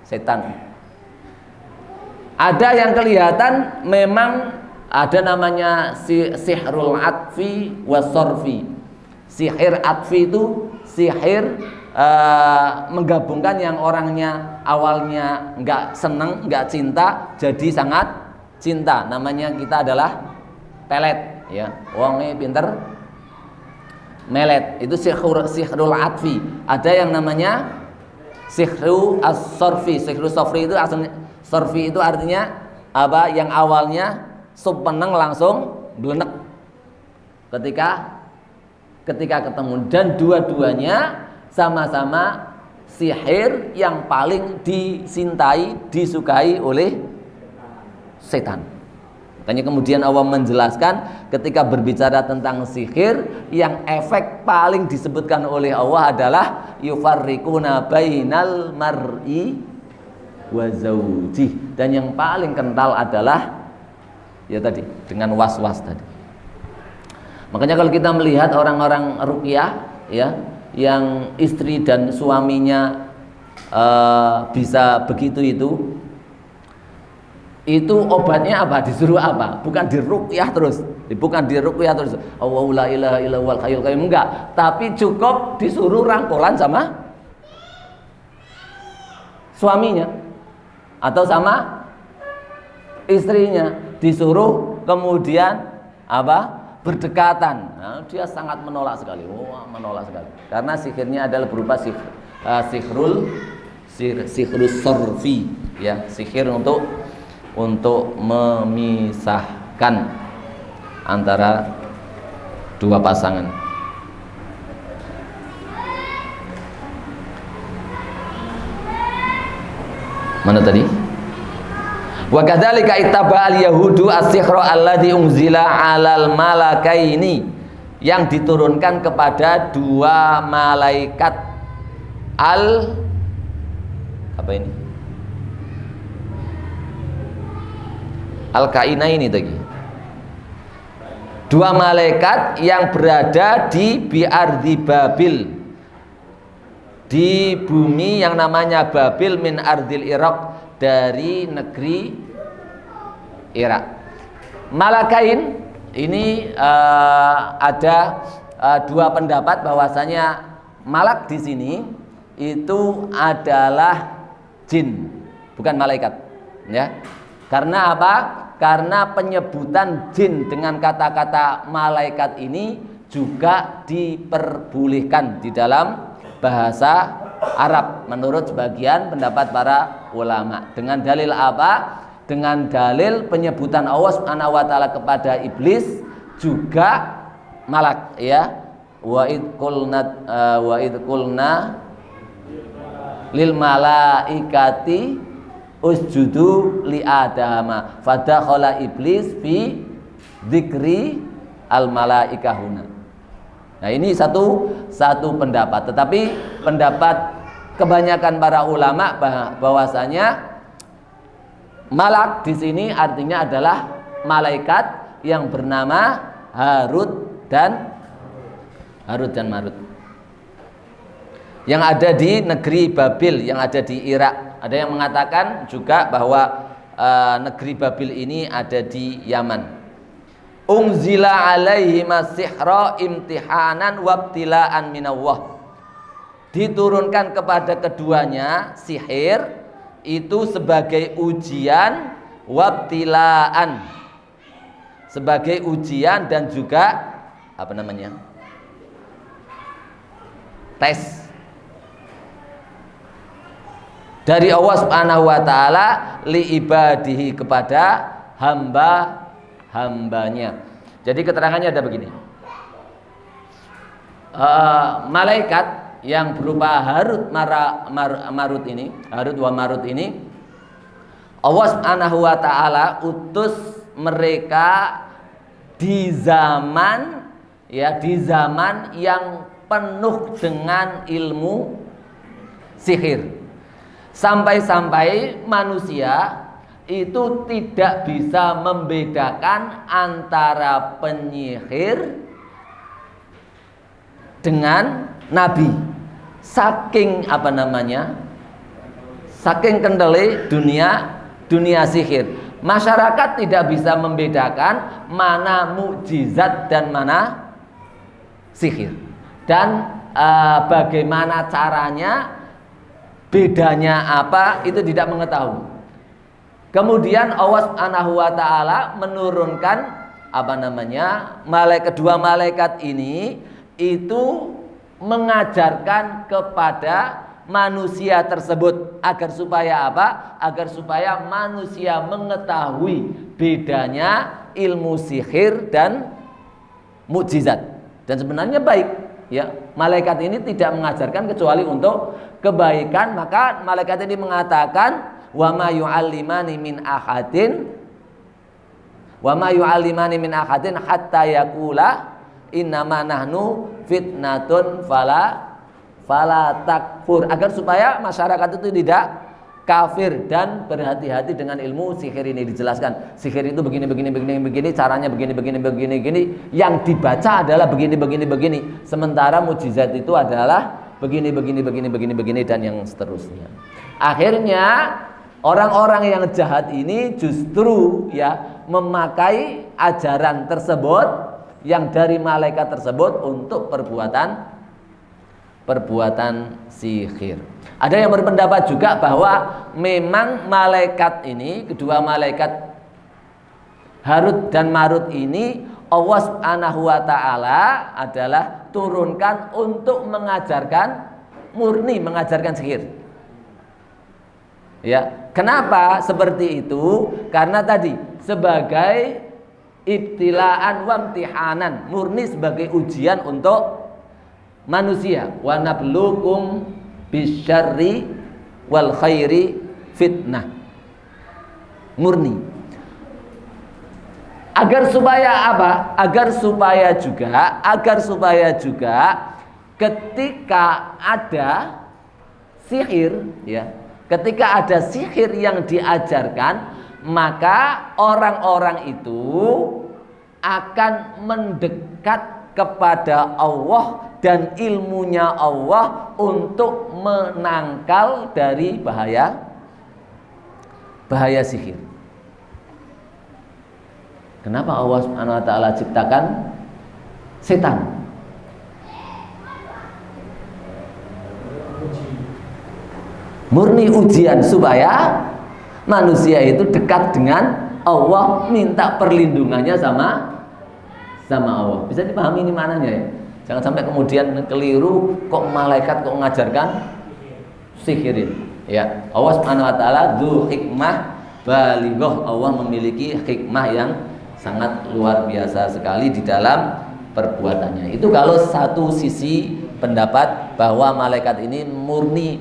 setan. Ada yang kelihatan memang ada namanya sihrul atfi wasorfi. Sihir atfi itu sihir menggabungkan yang orangnya awalnya nggak seneng, nggak cinta, jadi sangat cinta. Namanya kita adalah pelet. Ya, wongnya pinter melet, itu sihrul atfi. Ada yang namanya sihru as-sorfi. Sihru sorfi itu aslinya, sorfi itu artinya apa? Yang awalnya supeneng langsung blenek ketika ketemu, dan dua-duanya sama-sama sihir yang paling dicintai, disukai oleh setan. Makanya kemudian Allah menjelaskan ketika berbicara tentang sihir, yang efek paling disebutkan oleh Allah adalah yufarriquna bainal mar'i wa zauji, dan yang paling kental adalah ya tadi dengan was-was tadi. Makanya kalau kita melihat orang-orang ruqyah ya, yang istri dan suaminya bisa begitu itu obatnya apa? Disuruh apa? Bukan diruqyah terus, Allahu la ilaha illa huwal hayyul qayyum, enggak, tapi cukup disuruh rangkulan sama suaminya atau sama istrinya, disuruh kemudian apa? Berdekatan. Nah, dia sangat menolak sekali. Menolak sekali. Karena sihirnya adalah berupa sihrul sorfi, ya, sihir untuk memisahkan antara dua pasangan. Mana tadi? Wa kadzalika ittaba'al yahudu as-sihra alladzi unzila 'alal malakaini, yang diturunkan kepada dua malaikat apa ini? Al-Kainaini tadi. Dua malaikat yang berada di bi'ardi Babil, di bumi yang namanya Babil, min ardil Irak, dari negeri Irak. Malakain ini ada dua pendapat bahwasanya malak di sini itu adalah jin, bukan malaikat, ya. Karena apa? Karena penyebutan jin dengan kata-kata malaikat ini juga diperbolehkan di dalam bahasa Arab menurut sebagian pendapat para ulama. Dengan dalil apa? Dengan dalil penyebutan Allah Subhanahu wa taala kepada iblis juga malak, ya. Wa id qulna lil malaikati usjudu li adama fadakhala iblis fi dzikri al malaikahuna. Nah, ini satu pendapat, tetapi pendapat kebanyakan para ulama bahwasanya malak di sini artinya adalah malaikat yang bernama Harut dan Marut yang ada di negeri Babil, yang ada di Irak. Ada yang mengatakan juga bahwa negeri Babil ini ada di Yaman. Unzila alaihi masihra imtihanan wabtilaan minallah. Diturunkan kepada keduanya sihir itu sebagai ujian, wabtilaan sebagai ujian, dan juga tes dari Allah Subhanahu wa taala li ibadihi kepada hambanya. Jadi keterangannya ada begini. Malaikat yang berupa Harut Marut ini, Harut wa Marut ini, Allah Subhanahu wa taala utus mereka di zaman yang penuh dengan ilmu sihir. Sampai-sampai manusia itu tidak bisa membedakan antara penyihir dengan nabi. Saking kendali dunia sihir. Masyarakat tidak bisa membedakan mana mukjizat dan mana sihir. Dan bagaimana caranya, bedanya apa, itu tidak mengetahui. Kemudian Allah Subhanahu wa taala menurunkan kedua malaikat ini itu mengajarkan kepada manusia tersebut agar supaya apa? Agar supaya manusia mengetahui bedanya ilmu sihir dan mukjizat. Dan sebenarnya baik, ya. Malaikat ini tidak mengajarkan kecuali untuk kebaikan. Maka malaikat ini mengatakan wa ma yu'allimani min ahadin hatta yaqula innama nahnu fitnatun fala takfur, agar supaya masyarakat itu tidak kafir dan berhati-hati dengan ilmu sihir ini. Dijelaskan sihir itu begini, caranya begini, yang dibaca adalah begini, sementara mukjizat itu adalah begini, dan yang seterusnya. Akhirnya orang-orang yang jahat ini justru memakai ajaran tersebut yang dari malaikat tersebut untuk perbuatan sihir. Ada yang berpendapat juga bahwa memang malaikat ini, kedua malaikat Harut dan Marut ini, Allah Subhanahu wa taala adalah turunkan untuk mengajarkan sihir. Ya, kenapa seperti itu? Karena tadi sebagai ibtilaan wa imtihanan, murni sebagai ujian untuk manusia. Wa nabluukum bisyarri wal khairi fitnah, murni. Agar supaya apa? Agar supaya juga ketika ada sihir, ketika ada sihir yang diajarkan, maka orang-orang itu akan mendekat kepada Allah dan ilmunya Allah untuk menangkal dari bahaya sihir. Kenapa Allah Subhanahu wa taala ciptakan setan? Murni ujian supaya manusia itu dekat dengan Allah, minta perlindungannya sama Allah. Bisa dipahami ini maknanya ya. Jangan sampai kemudian keliru, kok malaikat kok mengajarkan sihirin. Ya, Allah Subhanahu wa taala dzul hikmah balighah. Allah memiliki hikmah yang sangat luar biasa sekali di dalam perbuatannya. Itu kalau satu sisi pendapat bahwa malaikat ini murni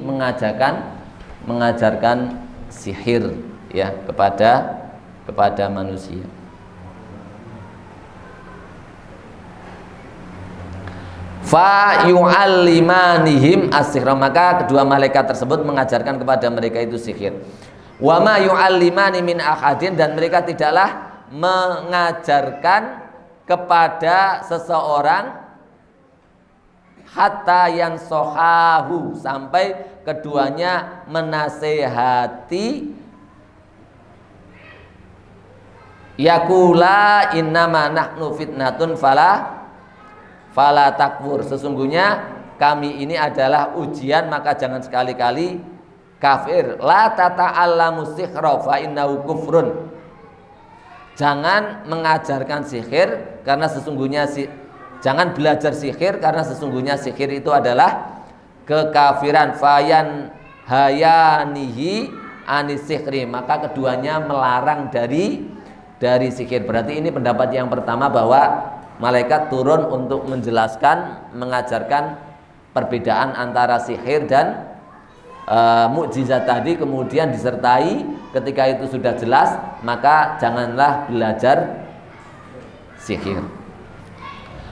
mengajarkan sihir ya kepada manusia. Fa yu'allimanihim as-sihra, maka kedua malaikat tersebut mengajarkan kepada mereka itu sihir. Wa ma yu'allimani min ahadin, dan mereka tidaklah mengajarkan kepada seseorang hatta yansohahu, sampai keduanya menasehati yakula innama nahnu fitnatun fala takfur, sesungguhnya kami ini adalah ujian maka jangan sekali-kali kafir. La tata'allamu sihra fa innahu kufrun, jangan mengajarkan sihir karena sesungguhnya jangan belajar sihir karena sesungguhnya sihir itu adalah kekafiran. Fayan hayanihi anis sihri, maka keduanya melarang dari sihir. Berarti ini pendapat yang pertama bahwa malaikat turun untuk mengajarkan perbedaan antara sihir dan mukjizat tadi, kemudian disertai ketika itu sudah jelas maka janganlah belajar sihir.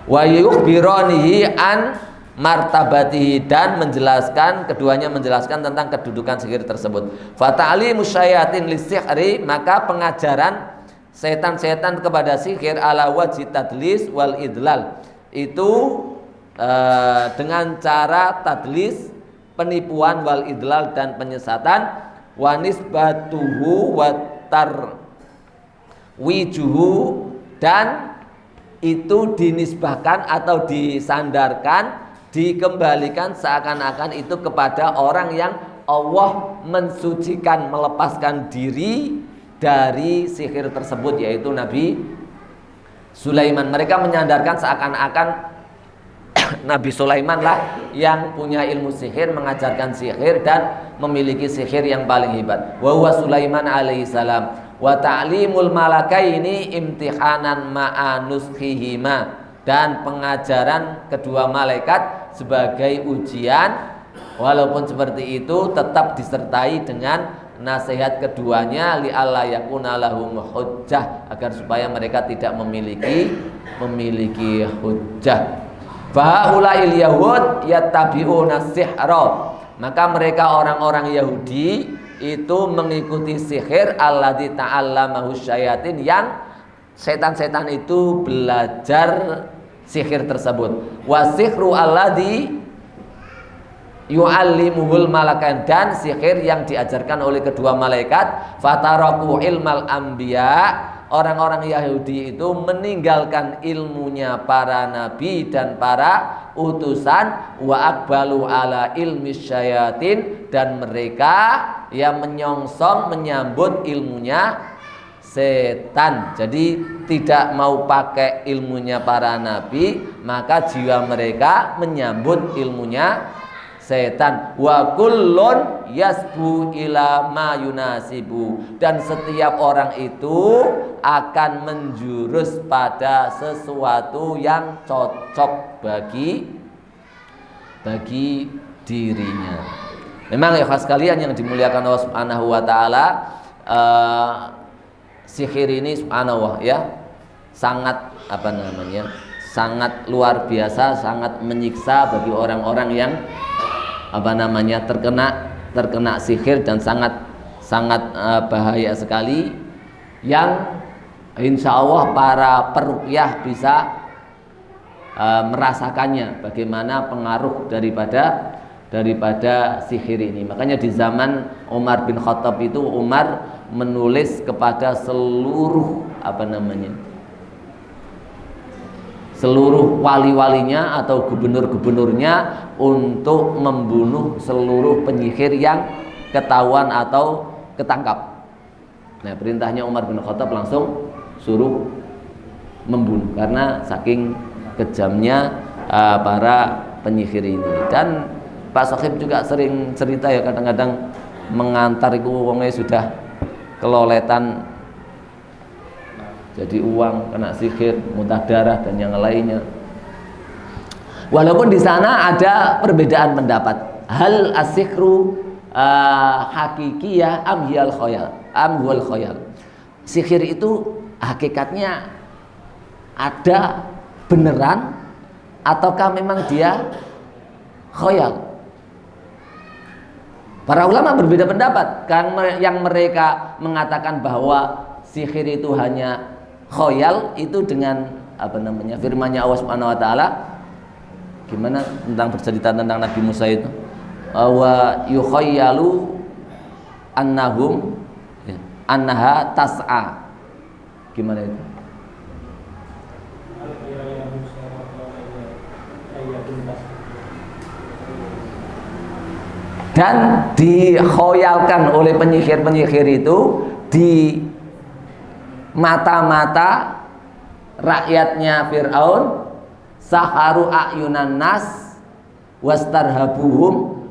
Wa yukhbiranihi an martabatihi, dan keduanya menjelaskan tentang kedudukan sihir tersebut. Fa ta'limu syayatin lisihri, maka pengajaran setan-setan kepada sihir ala wajhi tadlis wal idlal, itu dengan cara tadlis, penipuan, wal idlal, dan penyesatan, wa nisbatuhu wa tarwijuhu, dan itu dinisbahkan atau disandarkan, dikembalikan seakan-akan itu kepada orang yang Allah mensucikan, melepaskan diri dari sihir tersebut, yaitu Nabi Sulaiman. Mereka menyandarkan seakan-akan Nabi Sulaiman lah yang punya ilmu sihir, mengajarkan sihir dan memiliki sihir yang paling hebat. Wa huwa Sulaiman alaihissalam. Wa ta'limul malakaini imtihanan ma'anushihima, dan pengajaran kedua malaikat sebagai ujian, walaupun seperti itu tetap disertai dengan nasihat keduanya, li alla yakuna lahum hujjah, agar supaya mereka tidak memiliki hujjah. Fa ulail yahud yattabi'una sihra, maka mereka orang-orang Yahudi itu mengikuti sihir alladzi ta'allamahu syayatin, yang setan-setan itu belajar sihir tersebut. Wa sihru alladzi yu'allimuhul malakan, dan sihir yang diajarkan oleh kedua malaikat. Fataraku ilmal anbiya, orang-orang Yahudi itu meninggalkan ilmunya para nabi dan para utusan. Wa akbalu ala ilmi syayatin, dan mereka yang menyongsong menyambut ilmunya setan. Jadi tidak mau pakai ilmunya para nabi, maka jiwa mereka menyambut ilmunya setan. Wa kullun yasbu ila ma yunasibu, dan setiap orang itu akan menjurus pada sesuatu yang cocok bagi dirinya. Memang ya sekalian yang dimuliakan Allah Subhanahu wa taala, sihir ini subhanallah ya sangat sangat luar biasa, sangat menyiksa bagi orang-orang yang terkena sihir, dan sangat bahaya sekali, yang insya Allah para peruqyah bisa merasakannya bagaimana pengaruh daripada sihir ini. Makanya di zaman Umar bin Khattab itu, Umar menulis kepada seluruh seluruh wali-walinya atau gubernur-gubernurnya untuk membunuh seluruh penyihir yang ketahuan atau ketangkap. Nah, perintahnya Umar bin Khattab langsung suruh membunuh karena saking kejamnya para penyihir ini. Dan Pak Sohib juga sering cerita ya, kadang-kadang mengantar itu wongnya sudah keloletan jadi uang, kena sihir, muntah darah dan yang lainnya. Walaupun di sana ada perbedaan pendapat. Hal as-sihru hakikiyah am hiyal khayal? Am huwal khayal? Sihir itu hakikatnya ada beneran ataukah memang dia khayal? Para ulama berbeda pendapat. Yang mereka mengatakan bahwa sihir itu hanya khayal itu dengan firman-Nya Allah Subhanahu wa taala. Gimana tentang bercerita tentang Nabi Musa itu? Wa yukhayyalu annahum annaha tas'a. Gimana itu? Dan dikhoyalkan oleh penyihir-penyihir itu di mata-mata rakyatnya Fir'aun, saharu a'yunan nas wastarhabuhum.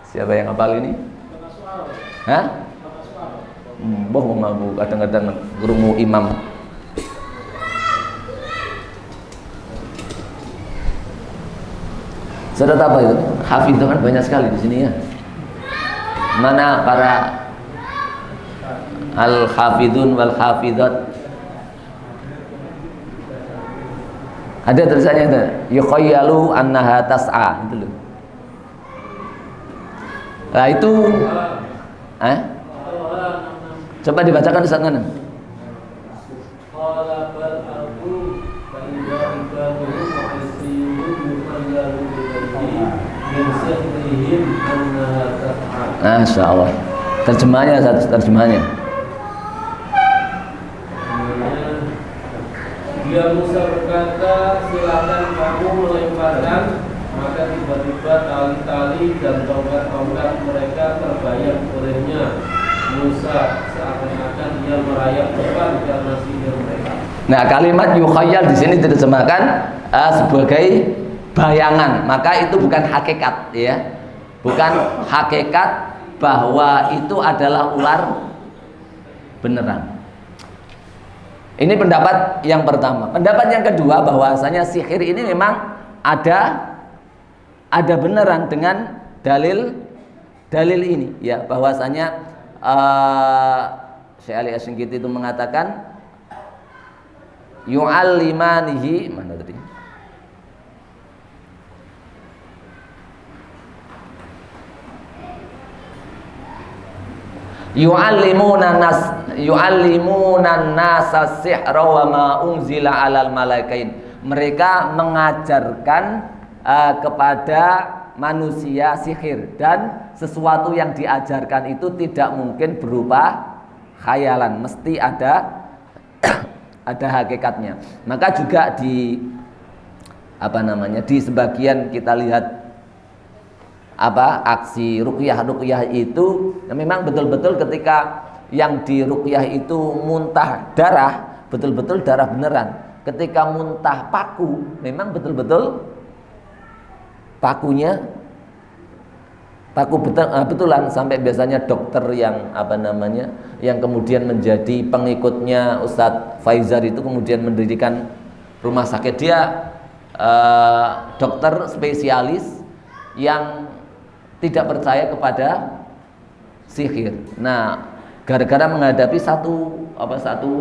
Siapa yang hafal ini? Hah? Bohong aku kadang-kadang krungu imam. Surat apa itu? Hafidh kan banyak sekali di sini ya. Mana para al-hafidun wal hafidhat? Ada tulisannya itu, yukhayyalu annaha tas'a, itu loh. Nah itu coba dibacakan di sana. Masya Allah. Terjemahnya satu terjemahnya. Dia Musa berkata, silakan kamu melemparkan. Maka tiba-tiba tali-tali dan tongkat-tongkat mereka terbayang olehnya. Musa seakan-akan dia merayap depan karena sihir mereka. Nah, kalimat yukhayyal di sini diterjemahkan sebagai bayangan, maka itu bukan hakikat ya. Bukan hakikat bahwa itu adalah ular beneran. Ini pendapat yang pertama. Pendapat yang kedua bahwasanya sihir ini memang ada beneran dengan dalil ini ya, bahwasanya Syekh Ali Asy-Shinqiti itu mengatakan yu'allimanihi, mana tadi? Yu'allimuna nas as-sihra wa ma unzila 'alal malaikain. Mereka mengajarkan kepada manusia sihir, dan sesuatu yang diajarkan itu tidak mungkin berupa khayalan, mesti ada hakikatnya. Maka juga di di sebagian kita lihat aksi ruqyah itu memang betul-betul ketika yang di ruqyah itu muntah darah, betul-betul darah beneran. Ketika muntah paku, memang betul-betul pakunya paku betulan, sampai biasanya dokter yang yang kemudian menjadi pengikutnya Ustadz Faizar itu kemudian mendirikan rumah sakit. Dia dokter spesialis yang tidak percaya kepada sihir. Nah, gara-gara menghadapi satu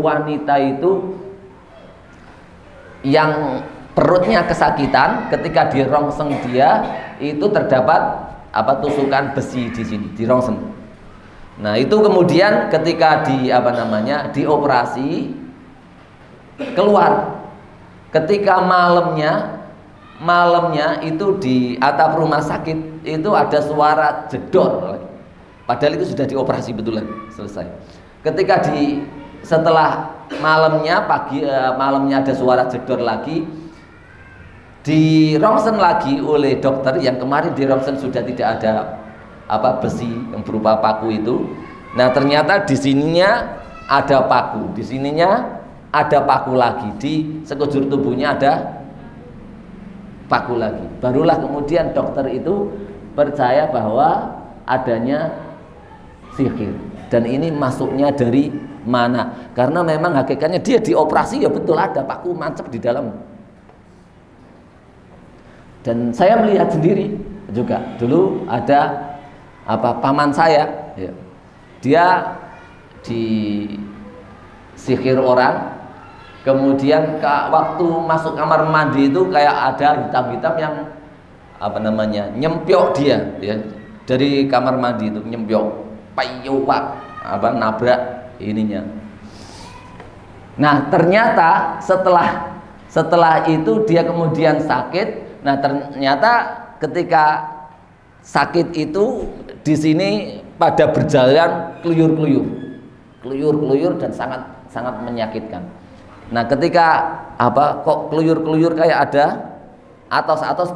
wanita itu yang perutnya kesakitan, ketika dirongseng dia itu terdapat tusukan besi di sini, dirongseng. Nah, itu kemudian ketika dioperasi keluar. Ketika malamnya itu di atap rumah sakit itu ada suara jedor. Padahal itu sudah dioperasi betulan, selesai. Ketika setelah malamnya ada suara jedor lagi. di rongsen lagi oleh dokter. Yang kemarin di rongsen sudah tidak ada besi yang berupa paku itu. Nah ternyata di sininya ada paku, di sininya ada paku lagi, di sekujur tubuhnya ada paku lagi. Barulah kemudian dokter itu percaya bahwa adanya sihir. Dan ini masuknya dari mana? Karena memang hakikatnya dia dioperasi ya betul ada paku mancep di dalam. Dan saya melihat sendiri juga. Dulu ada paman saya, ya, dia disihir orang. Kemudian waktu masuk kamar mandi itu kayak ada hitam-hitam yang nyempiok dia, ya, dari kamar mandi itu nyempiok, payupak, nabrak ininya. Nah ternyata setelah itu dia kemudian sakit. Nah ternyata ketika sakit itu di sini pada berjalan keluyur dan sangat menyakitkan. Nah ketika kok keluyur kayak ada atos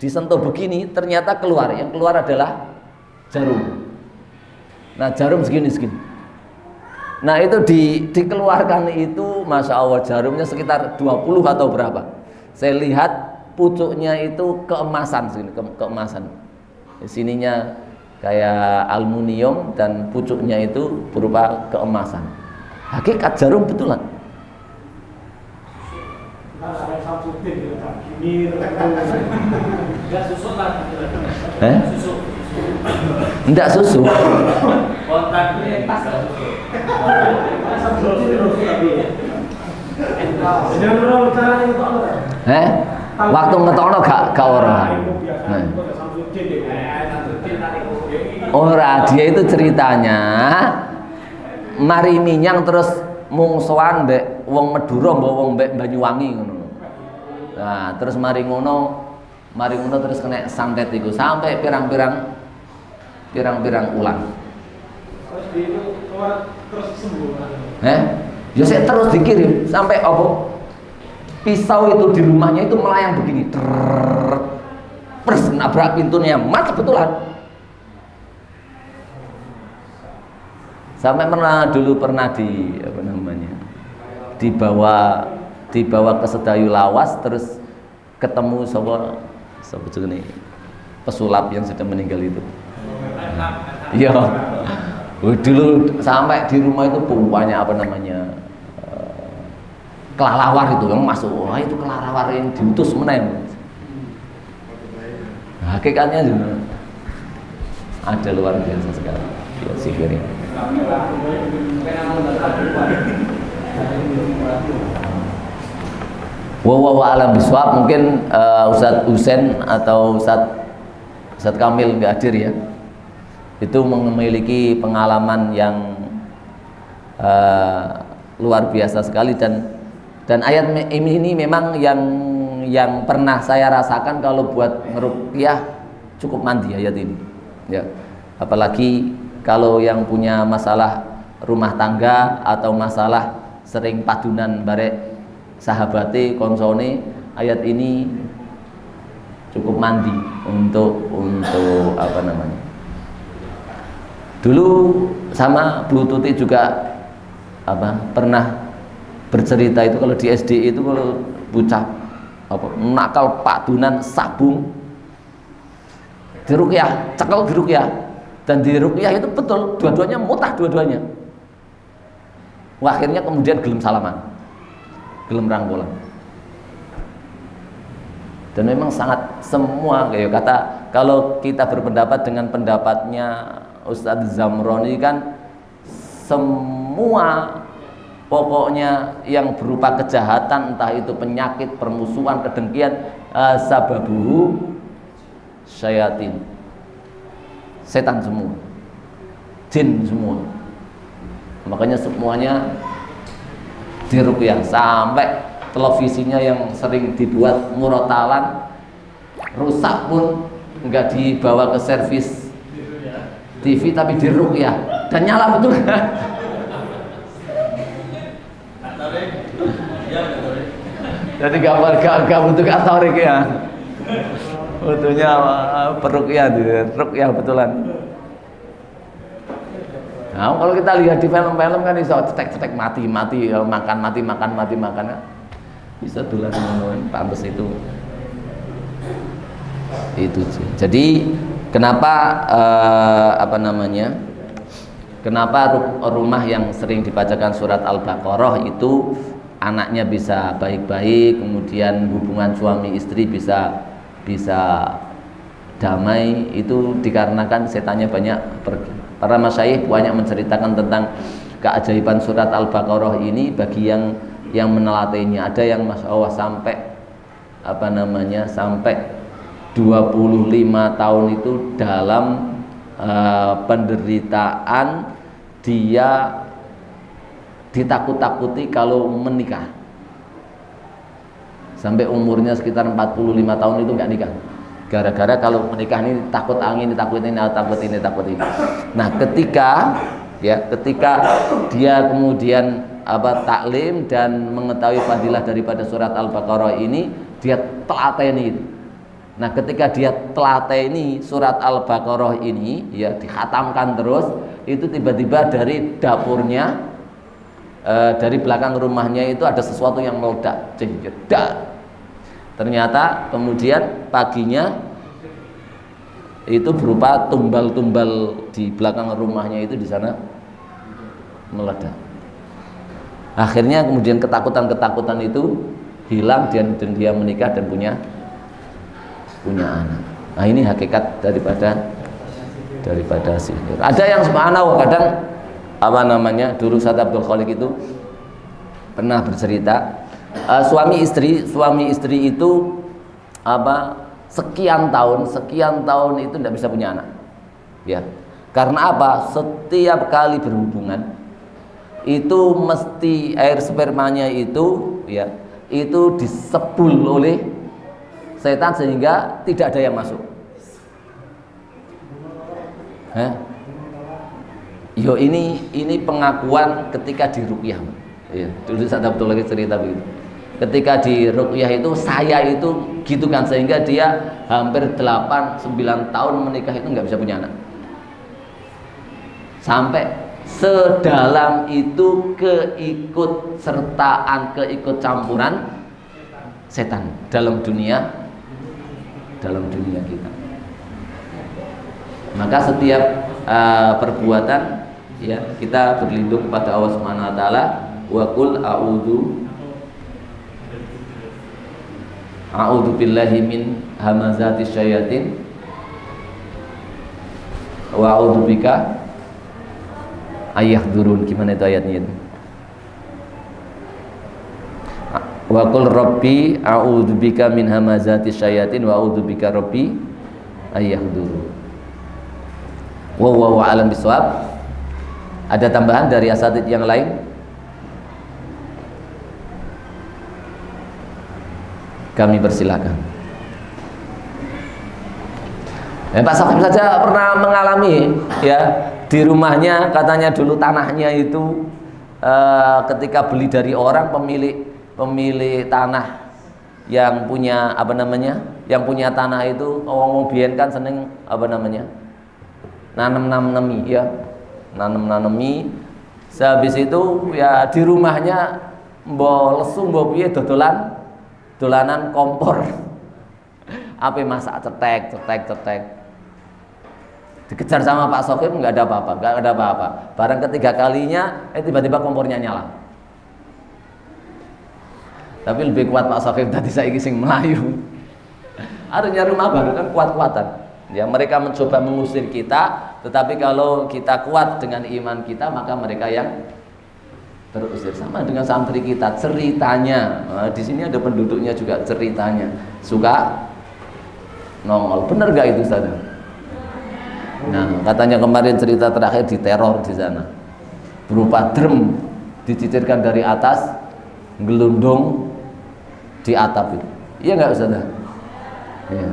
disentuh begini, ternyata yang keluar adalah jarum. Nah jarum segini. Nah itu dikeluarkan itu, masya Allah, jarumnya sekitar 20 atau berapa. Saya lihat pucuknya itu keemasan keemasan. Di sininya kayak aluminium dan pucuknya itu berupa keemasan. Hakikat jarum betulan. Enggak susu. Waktu ngetokno gak ora. Ora, dia itu ceritanya mari minyang terus mungsuhan mbek wong Madura mbek wong Banyuwangi ngono. Nah, terus mari ngono terus kena santet iku sampai pirang-pirang ulang. Terus sembuh. Ya saya terus dikirim sampai pisau itu di rumahnya itu melayang begini. Pers nabrak pintunya, mati betulan. Sampai dulu pernah dibawa ke Sedayu Lawas, terus ketemu sapa jenenge pesulap yang sudah meninggal itu. Iya. Dulu sampai di rumah itu banyak kelelawar itu yang masuk. Wah, itu kelelawar yang diutus meneng. Hakikatnya juga ada luar biasa sekali. Ya, sihirnya. Wallahu a'lam bishawab. Mungkin Ustadz Husain atau Ustadz Kamil nggak hadir ya. Itu memiliki pengalaman yang luar biasa sekali, dan ayat ini memang yang pernah saya rasakan kalau buat ngeruqyah cukup mandi ayat ini. Ya. Apalagi kalau yang punya masalah rumah tangga atau masalah sering padunan barek sahabate konsone, ayat ini cukup mandi untuk dulu sama Bu Tuti juga pernah bercerita itu kalau di SD itu kalau bocah nakal padunan sabung diruqyah, cekel diruqyah, dan diruqyah itu betul dua-duanya mutah dua-duanya. Akhirnya kemudian gelem salaman, gelem rangkulan. Dan memang sangat semua kayak kata, kalau kita berpendapat dengan pendapatnya Ustadz Zamroni kan semua pokoknya yang berupa kejahatan, entah itu penyakit, permusuhan, kedengkian, sababuhu syayatin, setan semua, jin semua. Makanya semuanya diruqyah, sampai televisinya yang sering dibuat murotalan rusak pun enggak dibawa ke servis TV tapi diruqyah dan nyala betul. Jadi gak butuh katorik ya. Butuhnya peruqyah, ruqyah betulan. Nah, kalau kita lihat di film-film kan bisa cetek mati makan ya. Bisa tulan pantes itu sih. Jadi kenapa kenapa rumah yang sering dibacakan surat Al-Baqarah itu anaknya bisa baik-baik, kemudian hubungan suami istri bisa damai, itu dikarenakan setannya banyak pergi. Para masyayikh banyak menceritakan tentang keajaiban surat Al-Baqarah ini bagi yang menelatainya. Ada yang Masya Allah sampai 25 tahun itu dalam penderitaan, dia ditakut-takuti kalau menikah. Sampai umurnya sekitar 45 tahun itu nggak nikah. Gara-gara kalau menikah ini takut angin, takut ini. Nah, ketika dia kemudian taklim dan mengetahui fadilah daripada surat Al-Baqarah ini, dia telateni itu. Nah, ketika dia telateni surat Al-Baqarah ini, ya dikhatamkan terus, itu tiba-tiba dari dapurnya, dari belakang rumahnya itu ada sesuatu yang meledak, jedar. Ternyata kemudian paginya itu berupa tumbal-tumbal di belakang rumahnya itu di sana meledak. Akhirnya kemudian ketakutan itu hilang dan dia menikah dan punya anak. Nah, ini hakikat daripada sihir. Ada yang subhanallah kadang dulu Ustaz Abdul Khaliq itu pernah bercerita, suami istri itu sekian tahun itu tidak bisa punya anak, ya. Karena apa? Setiap kali berhubungan itu mesti air spermanya itu, ya, itu disebul oleh setan sehingga tidak ada yang masuk. Yo, ini pengakuan ketika di ruqyah. Ya, dulu saya betul lagi cerita begitu. Ketika di ruqyah itu saya itu gitu kan, sehingga dia hampir 8-9 tahun menikah itu nggak bisa punya anak. Sampai sedalam itu keikut campuran setan dalam dunia kita. Maka setiap perbuatan, ya, kita berlindung kepada Allah Subhanahu wa taala. Wa qul a'udzu billahi min hamazatis syayatin wa a'udzu bika ayahdurun. Gimana itu ayatnya itu? Wa qul rabbi a'udzu bika min hamazatis syayatin wa a'udzu bika rabbi ayahdurun. Wallahu a'lam bishawab. Ada tambahan dari asatidz yang lain? Kami persilakan. Pak Safif saja pernah mengalami, ya, di rumahnya katanya dulu tanahnya itu ketika beli dari orang, pemilik tanah yang punya yang punya tanah itu wong biyen kan seneng nanemi, ya, nanemi. Sehabis itu ya di rumahnya mbok lesu mbok piye dolanan kompor. Ape masak cetek. Dikejar sama Pak Sokip nggak ada apa-apa. Barang ketiga kalinya tiba-tiba kompornya nyala. Tapi lebih kuat Pak Sokip tadi saiki sing Melayu. Artinya rumah baru kan kuat-kuatan. Ya, mereka mencoba mengusir kita, tetapi kalau kita kuat dengan iman kita, maka mereka yang terusir. Sama dengan santri kita ceritanya. Nah, di sini ada penduduknya juga ceritanya suka nongol. Bener gak itu Ustaz? Nah, katanya kemarin cerita terakhir diteror di sana. Berupa drum dicicirkan dari atas, gelundung di atap itu. Iya nggak Ustaz? Ya.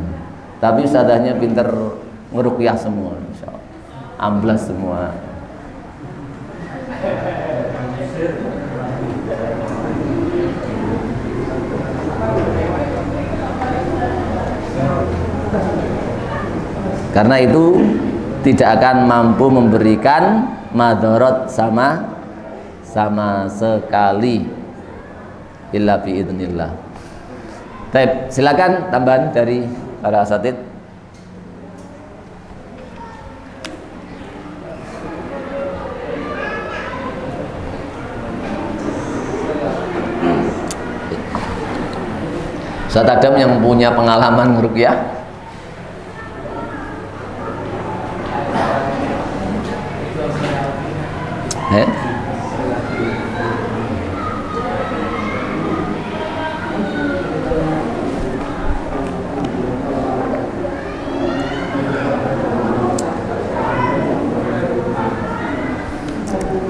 Tapi Ustazahnya pinter ngeruqyah semua, insyaallah. Amblas semua. Karena itu tidak akan mampu memberikan madharat sama sekali illa biidznillah. Baik, silakan tambahan dari para asatid. Ustaz Adam yang punya pengalaman ruqyah.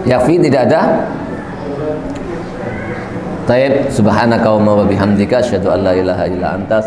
Yafi, tidak ada? Taib, subhanaka wa bihamdika asyhadu an la ilaha illa anta